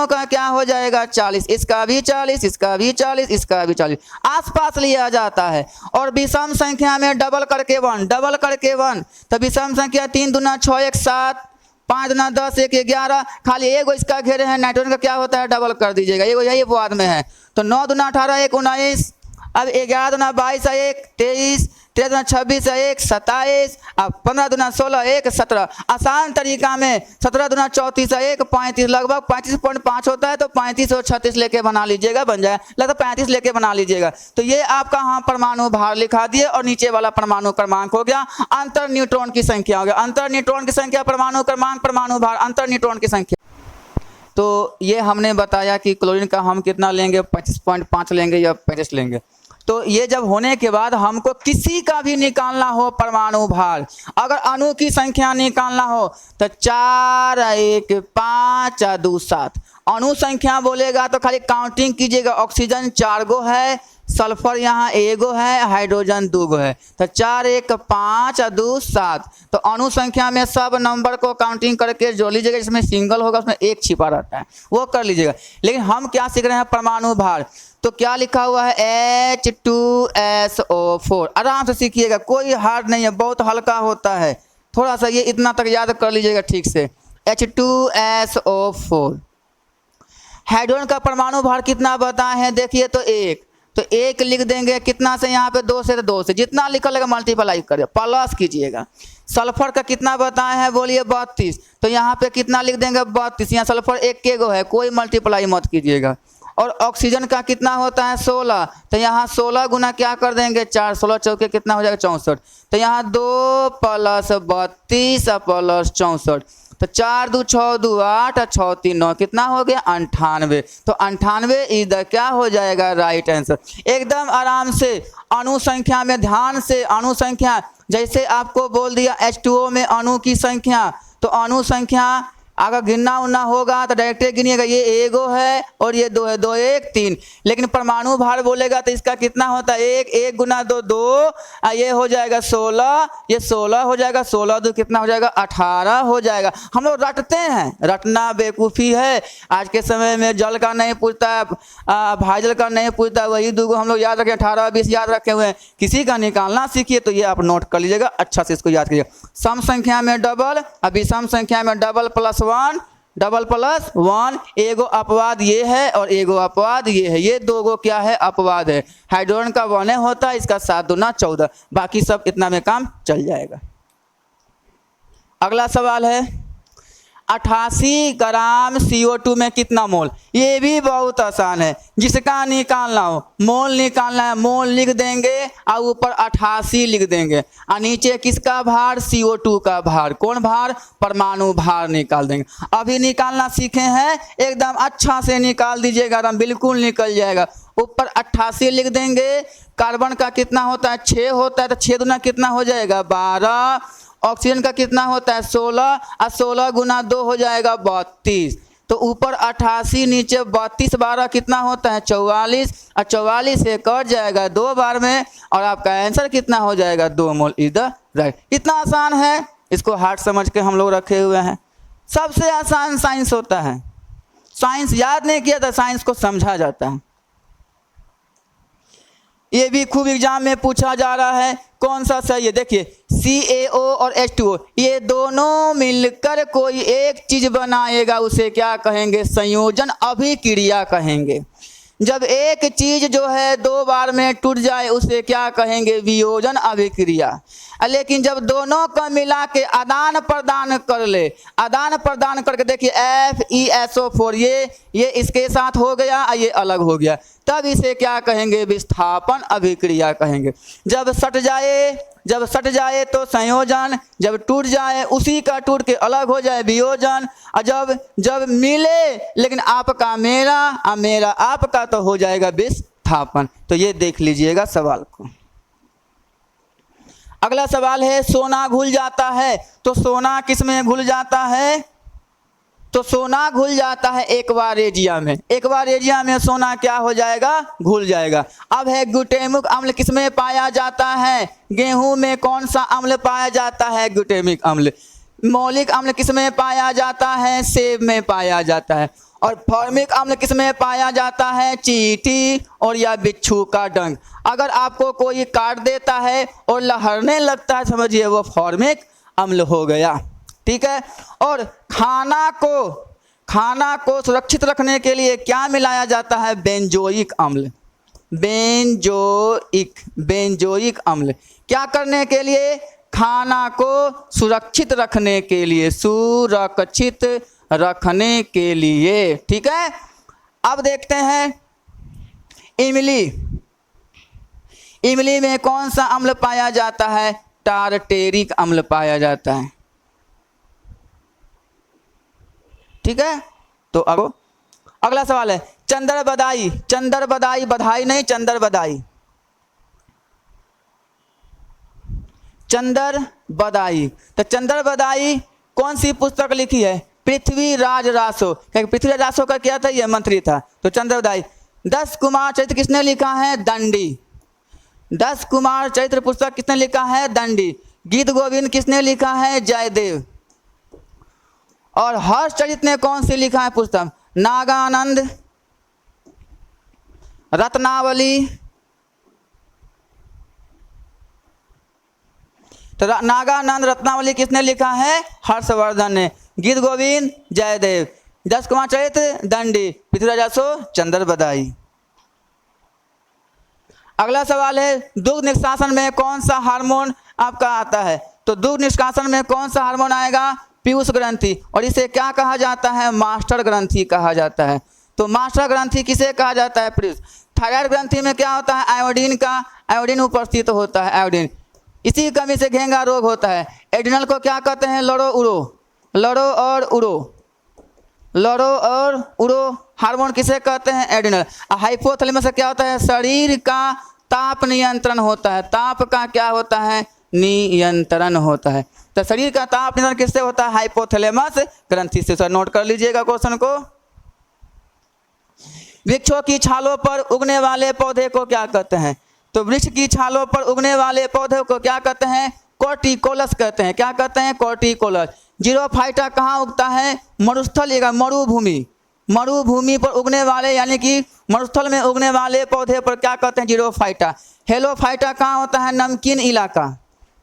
Speaker 1: का क्या हो जाएगा 40। इसका भी 40, इसका भी 40, इसका भी 40, आसपास लिया जाता है। और विषम संख्या में डबल करके 1, तो विषम संख्या 3 दूना 6 1 7, 5 दूना 10 1 11, खाली एगो इसका घेरे हैं। नाइट्रोजन का क्या होता है डबल कर दीजिएगा, एगो यही अपवाद में है। तो 9 दूना 18 1 19, अब 11 दूना 22 1 23, 13 दूना 26 1 27, अब 15 दूना 16 1 17। आसान तरीका में 17 दूना 34 1 35, लगभग 35.5 होता है, तो 35 और 36 लेके बना लीजिएगा, बन जाए लगभग 35 लेके बना लीजिएगा। तो ये आपका हाँ परमाणु भार लिखा दिए, और नीचे वाला परमाणु क्रमांक हो गया, अंतर न्यूट्रॉन की संख्या हो गया। अंतर न्यूट्रॉन की संख्या, परमाणु क्रमांक, परमाणु भार, अंतर न्यूट्रॉन की संख्या। तो ये हमने बताया कि क्लोरीन का हम कितना लेंगे 25.5 लेंगे या 35 लेंगे। तो ये जब होने के बाद हमको किसी का भी निकालना हो परमाणु भार, अगर अणु की संख्या निकालना हो तो 4 1 5 2 7। अणु संख्या बोलेगा तो खाली काउंटिंग कीजिएगा, ऑक्सीजन 4 गो है, सल्फर यहाँ 1 गो है, हाइड्रोजन 2 गो है, तो 4 1 5 2 7। तो अणु संख्या में सब नंबर को काउंटिंग करके जोड़ लीजिएगा, जिसमें सिंगल होगा उसमें 1 छिपा रहता है, वो कर लीजिएगा। लेकिन हम क्या सीख रहे हैं परमाणु भार, तो क्या लिखा हुआ है H2SO4। आराम से सीखिएगा, कोई हार्ड नहीं है, बहुत हल्का होता है। थोड़ा सा ये इतना तक याद कर लीजिएगा ठीक से, H2SO4। हाइड्रोजन का परमाणु भार कितना बताए हैं, देखिए तो 1, तो 1 लिख देंगे, कितना से यहाँ पे 2 से, तो 2 से जितना लिखा लगा मल्टीप्लाई कर प्लस कीजिएगा। सल्फर का कितना बताए हैं बोलिए 32, तो यहाँ पे कितना लिख देंगे 32, यहाँ सल्फर 1 के गो है, कोई मल्टीप्लाई मत कीजिएगा। और ऑक्सीजन का कितना होता है 16, तो यहाँ 16 गुना क्या कर देंगे 4, 16 चौके कितना हो जाएगा 64, तो यहाँ 2 + 32 + 64, तो 4 2 6 2 8 और 6 3 9, कितना हो गया 98। तो 98 इधर क्या हो जाएगा राइट आंसर। एकदम आराम से अणु संख्या में ध्यान से, अणु संख्या जैसे आपको बोल दिया H2O में अणु की संख्या, तो अणु संख्या अगर गिनना उनना होगा तो डायरेक्ट गिनिएगा, ये 1 गो है और ये 2 है, 2 1 3। लेकिन परमाणु भार बोलेगा तो इसका कितना होता है 1, 1 गुना 2 2, ये हो जाएगा 16, ये 16 हो जाएगा, 16 2 कितना हो जाएगा 18 हो जाएगा। हम लोग रटते हैं, रटना बेवकूफ़ी है। आज के समय में जल का नहीं पूछता है, भाईजल का नहीं पूछता, वही 2 गो हम लोग याद रखें, 18 20 याद रखे हुए हैं। किसी का निकालना सीखिए, तो ये आप नोट कर लीजिएगा, अच्छा से इसको याद कीजिएगा। सम संख्या में डबल, अभी सम संख्या में डबल + 1, डबल + 1, एगो अपवाद ये है और एगो अपवाद ये है, ये 2 गो क्या है अपवाद है। हाइड्रोजन का 1 होता है, इसका 7 दूना 14, बाकी सब इतना में काम चल जाएगा। अगला सवाल है 88 ग्राम CO2 में कितना मोल। ये भी बहुत आसान है, जिसका निकालना हो मोल निकालना है, मोल लिख देंगे और ऊपर 88 लिख देंगे, और नीचे किसका भार CO2 का भार, कौन भार परमाणु भार निकाल देंगे। अभी निकालना सीखे हैं, एकदम अच्छा से निकाल दीजिएगा, एकदम बिल्कुल निकल जाएगा। ऊपर 88 लिख देंगे। कार्बन का कितना होता है 6 होता है, तो 6 दूना कितना हो जाएगा 12। ऑक्सीजन का कितना होता है 16, और 16 गुना 2 हो जाएगा 32। तो ऊपर 88 नीचे 32 12 कितना होता है 44, और 44 से कट जाएगा 2 बार में, और आपका आंसर कितना हो जाएगा 2 मोल इज द राइट। इतना आसान है, इसको हार्ड समझ के हम लोग रखे हुए हैं। सबसे आसान साइंस होता है, साइंस याद नहीं किया तो साइंस को समझा जाता है। ये भी खूब एग्जाम में पूछा जा रहा है, कौन सा सही है। देखिए CaO और H2O, ये दोनों मिलकर कोई एक चीज बनाएगा, उसे क्या कहेंगे संयोजन अभिक्रिया कहेंगे। जब एक चीज जो है 2 बार में टूट जाए उसे क्या कहेंगे वियोजन अभिक्रिया। लेकिन जब दोनों को मिला के आदान प्रदान कर ले, आदान प्रदान करके देखिए FeSO4 ये इसके साथ हो गया, ये अलग हो गया, तब इसे क्या कहेंगे विस्थापन अभिक्रिया कहेंगे। जब सट जाए तो संयोजन, जब टूट जाए उसी का टूट के अलग हो जाए वियोजन, और जब मिले लेकिन आपका मेरा और मेरा आपका तो हो जाएगा विस्थापन। तो ये देख लीजिएगा सवाल को। अगला सवाल है सोना घुल जाता है, तो सोना किस में घुल जाता है? तो सोना घुल जाता है एक्वारेजिया में। एक्वारेजिया में सोना क्या हो जाएगा? घुल जाएगा। अब है ग्लूटामिक अम्ल किस में पाया जाता है? गेहूं में कौन सा अम्ल पाया जाता है? ग्लूटामिक अम्ल। मौलिक अम्ल किस में पाया जाता है? सेब में पाया जाता है। और फॉर्मिक अम्ल किस में पाया जाता है? चींटी और या बिच्छू का डंक। अगर आपको कोई काट देता है और लहरने लगता है, समझिए वो फॉर्मिक अम्ल हो गया। ठीक है। और खाना को सुरक्षित रखने के लिए क्या मिलाया जाता है? बेंजोइक अम्ल। बेंजोइक अम्ल क्या करने के लिए? खाना को सुरक्षित रखने के लिए, सुरक्षित रखने के लिए। ठीक है। अब देखते हैं इमली में कौन सा अम्ल पाया जाता है? टारटेरिक अम्ल पाया जाता है। ठीक है। तो अब अगला सवाल है चंदरबदाई। चंदरबदाई, बधाई नहीं, चंदरबदाई। चंदरबदाई, तो चंदरबदाई कौन सी पुस्तक लिखी है? पृथ्वीराज रासो। पृथ्वीराज रासो का क्या था? यह मंत्री था। तो चंदरबदाई। 10 कुमार चरित्र किसने लिखा है? दंडी। 10 कुमार चरित्र पुस्तक किसने लिखा है? दंडी। गीत गोविंद किसने लिखा है? जयदेव। और हर्षचरित ने कौन सी लिखा है पुस्तक? नागानंद, रत्नावली। तो नागानंद रत्नावली किसने लिखा है? हर्षवर्धन ने। गीत गोविंद जयदेव। 10 कुमार चरित्र दंडी, पृथ्वीराज रासो चंदरबदाई। अगला सवाल है दुग्ध निष्कासन में कौन सा हार्मोन आपका आता है? तो दुग्ध निष्कासन में कौन सा हार्मोन आएगा? पीयूष ग्रंथि। और इसे क्या कहा जाता है? मास्टर ग्रंथि कहा जाता है। तो मास्टर ग्रंथि किसे कहा जाता है? पीयूष। थायराइड ग्रंथि में क्या होता है? आयोडीन उपस्थित होता है, आयोडीन। इसी कमी से घेंगा रोग होता है। एड्रिनल को क्या कहते हैं? लड़ो और उड़ो हार्मोन किसे कहते हैं? एड्रिनल। हाइपोथैलेमस से क्या होता है? शरीर का ताप नियंत्रण होता है। ताप का क्या होता है? नियंत्रण होता है। तो शरीर का ताप नियंत्रण किससे होता है? हाइपोथैलेमस ग्रंथि से। सर नोट कर लीजिएगा क्वेश्चन को। वृक्षों की छालों पर उगने वाले पौधे को क्या कहते हैं? तो वृक्ष की छालों पर उगने वाले पौधे को क्या कहते हैं? कॉर्टिकोलस कहते हैं। क्या कहते हैं? कॉर्टिकोलस। जीरोफाइटा कहाँ उगता है? मरुस्थल या मरुभूमि पर उगने वाले, यानी कि मरुस्थल में उगने वाले पौधे पर क्या कहते हैं? जीरोफाइटा। हेलोफाइटा कहाँ होता है? नमकीन इलाका,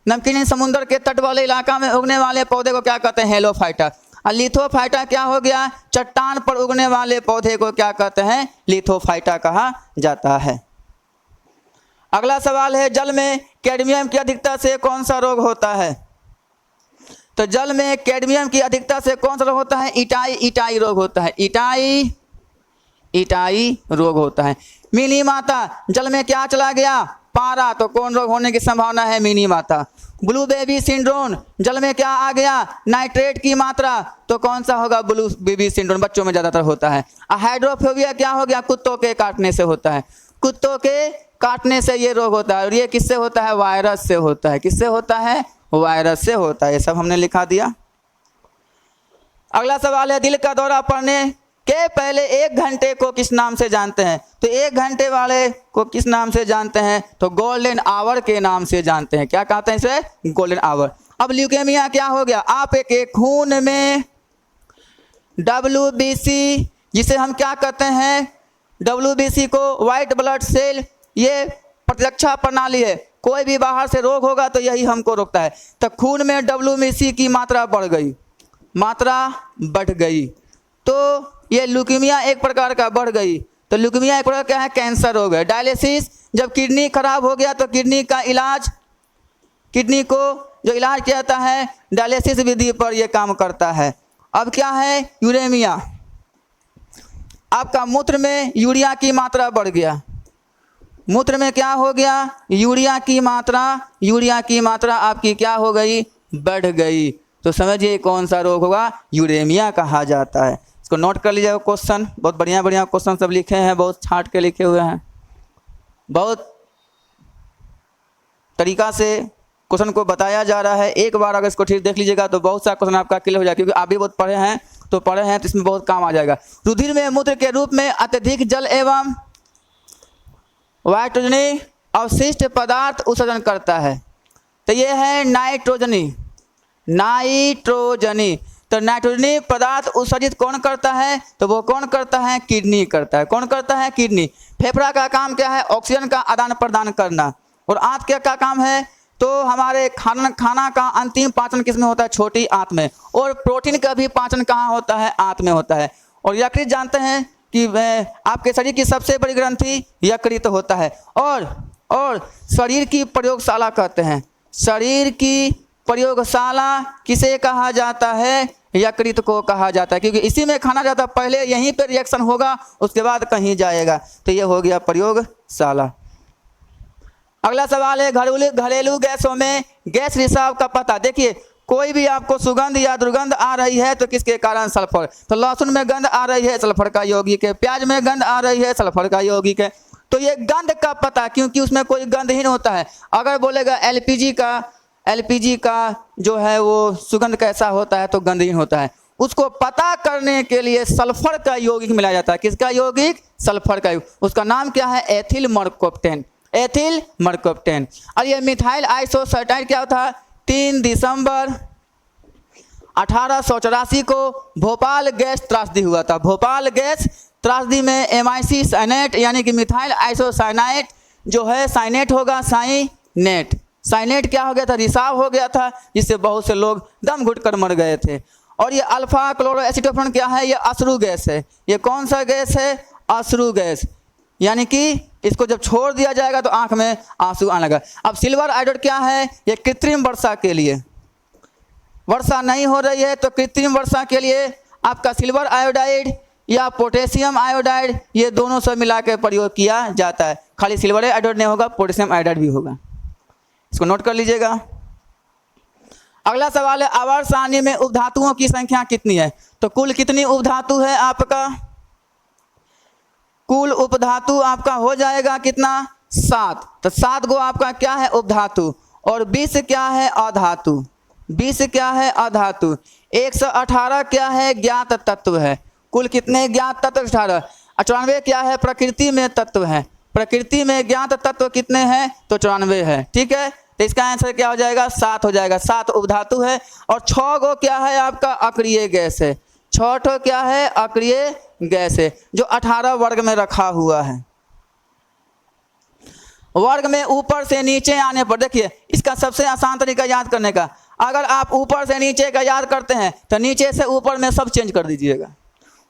Speaker 1: नमकीन समुद्र के तट वाले इलाका में उगने वाले पौधे को क्या कहते हैं? हेलोफाइटा। और लिथोफाइटा क्या हो गया? चट्टान पर उगने वाले पौधे को क्या कहते हैं? लिथोफाइटा कहा जाता है। अगला सवाल है जल में कैडमियम की अधिकता से कौन सा रोग होता है? तो जल में कैडमियम की अधिकता से कौन सा रोग होता है? इटाई रोग होता है। इटाई रोग होता है। मिनी माता, जल में क्या चला गया? पारा, तो कौन रोग होने की संभावना है? मिनी माता। ब्लू बेबी सिंड्रोम, जल में क्या आ गया? नाइट्रेट की मात्रा, तो कौन सा होगा? ब्लू बेबी सिंड्रोम, बच्चों में ज़्यादातर होता है। हाइड्रोफोबिया क्या हो गया? कुत्तों के काटने से होता है। कुत्तों के काटने से ये रोग होता है। और ये किससे होता है? वायरस से होता है। किससे होता है? वायरस से होता है। ये सब हमने लिखा दिया। अगला सवाल है दिल का दौरा पड़ने के पहले 1 घंटे को किस नाम से जानते हैं? तो 1 घंटे वाले को किस नाम से जानते हैं? तो गोल्डन आवर के नाम से जानते हैं। क्या कहते हैं इसे? Golden hour. अब ल्यूकेमिया क्या हो गया? आप एक खून में WBC, जिसे हम क्या कहते हैं? WBC को व्हाइट ब्लड सेल, ये प्रतिरक्षा प्रणाली है। कोई भी बाहर से रोग होगा तो यही हमको रोकता है। तो खून में WBC की मात्रा बढ़ गई, तो ये ल्यूकीमिया एक प्रकार का बढ़ गई। तो ल्यूकीमिया एक प्रकार क्या है? कैंसर रोग है। डायलिसिस, जब किडनी खराब हो गया तो किडनी का इलाज, किडनी को जो इलाज किया जाता है डायलिसिस विधि पर यह काम करता है। अब क्या है? यूरेमिया, आपका मूत्र में यूरिया की मात्रा बढ़ गया। मूत्र में क्या हो गया? यूरिया की मात्रा आपकी क्या हो गई? बढ़ गई। तो समझिए कौन सा रोग होगा? यूरेमिया कहा जाता है। इसको नोट कर लीजिएगा। क्वेश्चन बहुत बढ़िया क्वेश्चन सब लिखे हैं, बहुत छांट के लिखे हुए हैं, बहुत तरीका से क्वेश्चन को बताया जा रहा है। एक बार अगर इसको ठीक देख लीजिएगा तो बहुत सा क्वेश्चन आपका क्लियर हो जाएगा, क्योंकि आप भी बहुत पढ़े हैं तो इसमें बहुत काम आ जाएगा। रुधिर में मूत्र के रूप में अत्यधिक जल एवं नाइट्रोजनी अवशिष्ट पदार्थ उत्सर्जन करता है। तो ये है नाइट्रोजनी। तो नाइट्रोजनी पदार्थ उत्सर्जित कौन करता है? तो वो कौन करता है? किडनी करता है। कौन करता है? किडनी। फेफड़ा का काम क्या है? ऑक्सीजन का आदान प्रदान करना। और आंत क्या काम है? तो हमारे खाना का अंतिम पाचन किस में होता है? छोटी आंत में। और प्रोटीन का भी पाचन कहाँ होता है? आंत में होता है। और यकृत जानते हैं कि आपके शरीर की सबसे बड़ी ग्रंथि यकृत होता है। और शरीर की प्रयोगशाला कहते हैं। शरीर की प्रयोगशाला किसे कहा जाता है? यकृत को कहा जाता है, क्योंकि इसी में खाना जाता है। पहले यहीं पर रिएक्शन होगा, उसके बाद कहीं जाएगा। तो ये हो गया प्रयोगशाला। अगला सवाल है घरेलू गैसों में गैस रिसाव का पता। देखिए, कोई भी आपको सुगंध या दुर्गंध आ रही है तो किसके कारण? सल्फर। तो लहसुन में गंध आ रही है, सल्फर का यौगिक है। प्याज में गंध आ रही है, सल्फर का यौगिक है। तो ये गंध का पता, क्योंकि उसमें कोई गंधहीन होता है। अगर बोलेगा एलपीजी का जो है वो सुगंध कैसा होता है? तो गंधहीन होता है। उसको पता करने के लिए सल्फर का यौगिक मिलाया जाता है। किसका यौगिक? सल्फर का। उसका नाम क्या है? Ethyl mercaptan. और ये मिथाइल आइसोसाइनाइड क्या था? 3 दिसंबर 1884 को भोपाल गैस त्रासदी हुआ था। भोपाल गैस त्रासदी में MIC साइनेट यानी कि मिथाइल आइसोसाइनाइड जो है साइनेट होगा साइनेट क्या हो गया था? रिसाव हो गया था, जिससे बहुत से लोग दम घुट कर मर गए थे। और ये अल्फा क्लोरोएसिटोफेन क्या है? ये अश्रु गैस है। ये कौन सा गैस है? अश्रु गैस। यानी कि इसको जब छोड़ दिया जाएगा तो आंख में आंसू आने लगा। अब सिल्वर आयोडाइड क्या है? ये कृत्रिम वर्षा के लिए। वर्षा नहीं हो रही है तो कृत्रिम वर्षा के लिए आपका सिल्वर आयोडाइड या पोटेशियम आयोडाइड, ये दोनों सब मिला के प्रयोग किया जाता है। खाली सिल्वर आयोडाइड नहीं होगा, पोटेशियम आयोडाइड भी होगा। इसको नोट कर लीजिएगा। अगला सवाल है आवर्त सारणी में उपधातुओं की संख्या कितनी है? तो कुल कितनी उपधातु है आपका? कुल उपधातु आपका हो जाएगा कितना? 7। तो 7 गो आपका क्या है? उपधातु। और 20 क्या है? अधातु। 20 क्या है? अधातु। 118 क्या है? ज्ञात तत्व है। कुल कितने ज्ञात तत्व? 18। 94 क्या है? प्रकृति में तत्व है। प्रकृति में ज्ञात तत्व कितने हैं? तो 94 है। ठीक है, तो इसका आंसर क्या हो जाएगा? 7 हो जाएगा। 7 उपधातु है। और 6 गो क्या है आपका? अक्रिय गैस है। 6 ठो क्या है? अक्रिय गैस है, जो 18 वर्ग में रखा हुआ है। वर्ग में ऊपर से नीचे आने पर देखिए, इसका सबसे आसान तरीका याद करने का, अगर आप ऊपर से नीचे का याद करते हैं तो नीचे से ऊपर में सब चेंज कर दीजिएगा।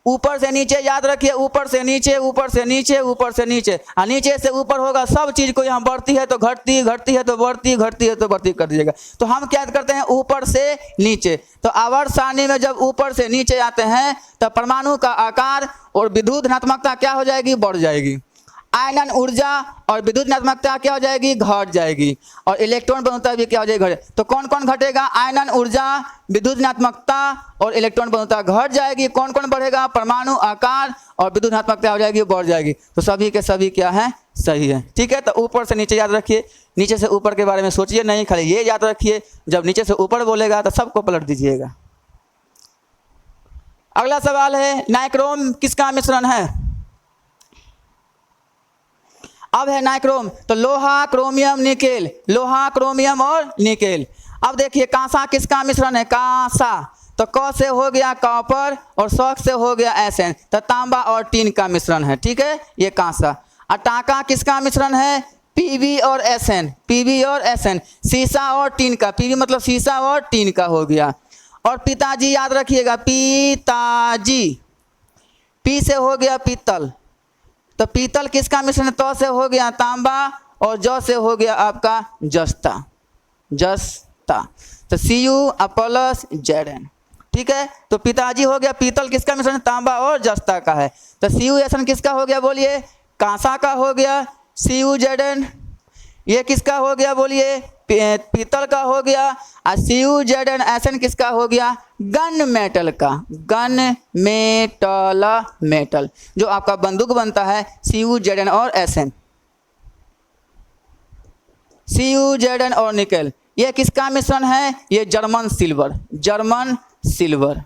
Speaker 1: ऊपर से नीचे याद रखिए, ऊपर से नीचे, ऊपर से नीचे, ऊपर से नीचे, और नीचे से ऊपर होगा। सब चीज़ को यहाँ बढ़ती है तो घटती, घटती है तो बढ़ती, घटती है तो बढ़ती कर दीजिएगा। तो हम क्या करते हैं? ऊपर से नीचे। तो आवर्त सारणी में जब ऊपर से नीचे आते हैं तो परमाणु का आकार और विद्युत धनात्मकता क्या हो जाएगी? बढ़ जाएगी। आयनन ऊर्जा और विद्युत धनात्मकता क्या हो जाएगी? घट जाएगी। और इलेक्ट्रॉन प्रवणता भी क्या हो जाएगी? घट। तो कौन कौन घटेगा? आयनन ऊर्जा, विद्युत धनात्मकता और इलेक्ट्रॉन प्रवणता घट जाएगी। कौन कौन बढ़ेगा? परमाणु आकार और विद्युत धनात्मकता हो जाएगी, बढ़ जाएगी। तो सभी के सभी क्या है? सही है। ठीक है, तो ऊपर से नीचे याद रखिए, नीचे से ऊपर के बारे में सोचिए नहीं, खाली ये याद रखिए। जब नीचे से ऊपर बोलेगा तो सबको पलट दीजिएगा। अगला सवाल है नाइक्रोम किसका मिश्रण है? अब है नाइक्रोम, तो लोहा, क्रोमियम, निकेल। लोहा, क्रोमियम और निकेल। अब देखिए कांसा किसका मिश्रण है? कांसा। तो क से हो गया कॉपर और स से हो गया एसएन, तो तांबा और टीन का मिश्रण है। ठीक है, ये कांसा। और टाका किसका मिश्रण है? पीवी और एसएन। पीवी और एसएन। सीसा और टीन का। पीवी मतलब सीसा और टीन का हो गया। और पिताजी याद रखिएगा, पिताजी। पी से हो गया पीतल, तो पीतल किसका मिश्रण? तो से हो गया तांबा और ज से हो गया आपका जस्ता। तो Cu प्लस Zn। ठीक है, तो पिताजी हो गया पीतल किसका मिश्रण? तांबा और जस्ता का है। तो CuSn किसका हो गया? बोलिए। कांसा का हो गया CuZn। ये किसका हो गया? बोलिए। पीतल का हो गया। और CuZnSn किसका हो गया? गन मेटल का। गन मेटल जो आपका बंदूक बनता है, CuZn और Sn। CuZn और निकेल, ये किसका मिश्रण है? ये जर्मन सिल्वर, जर्मन सिल्वर।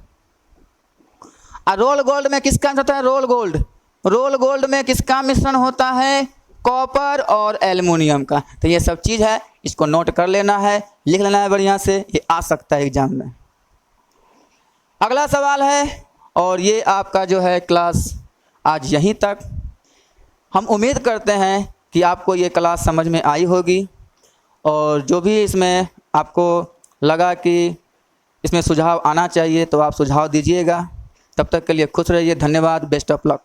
Speaker 1: और रोल गोल्ड में किसका होता है? रोल गोल्ड, रोल गोल्ड में किसका मिश्रण होता है? कॉपर और एल्युमिनियम का। तो ये सब चीज़ है, इसको नोट कर लेना है, लिख लेना है बढ़िया से, ये आ सकता है एग्जाम में। अगला सवाल है, और ये आपका जो है क्लास आज यहीं तक। हम उम्मीद करते हैं कि आपको ये क्लास समझ में आई होगी, और जो भी इसमें आपको लगा कि इसमें सुझाव आना चाहिए तो आप सुझाव दीजिएगा। तब तक के लिए खुश रहिए, धन्यवाद, बेस्ट ऑफ लक।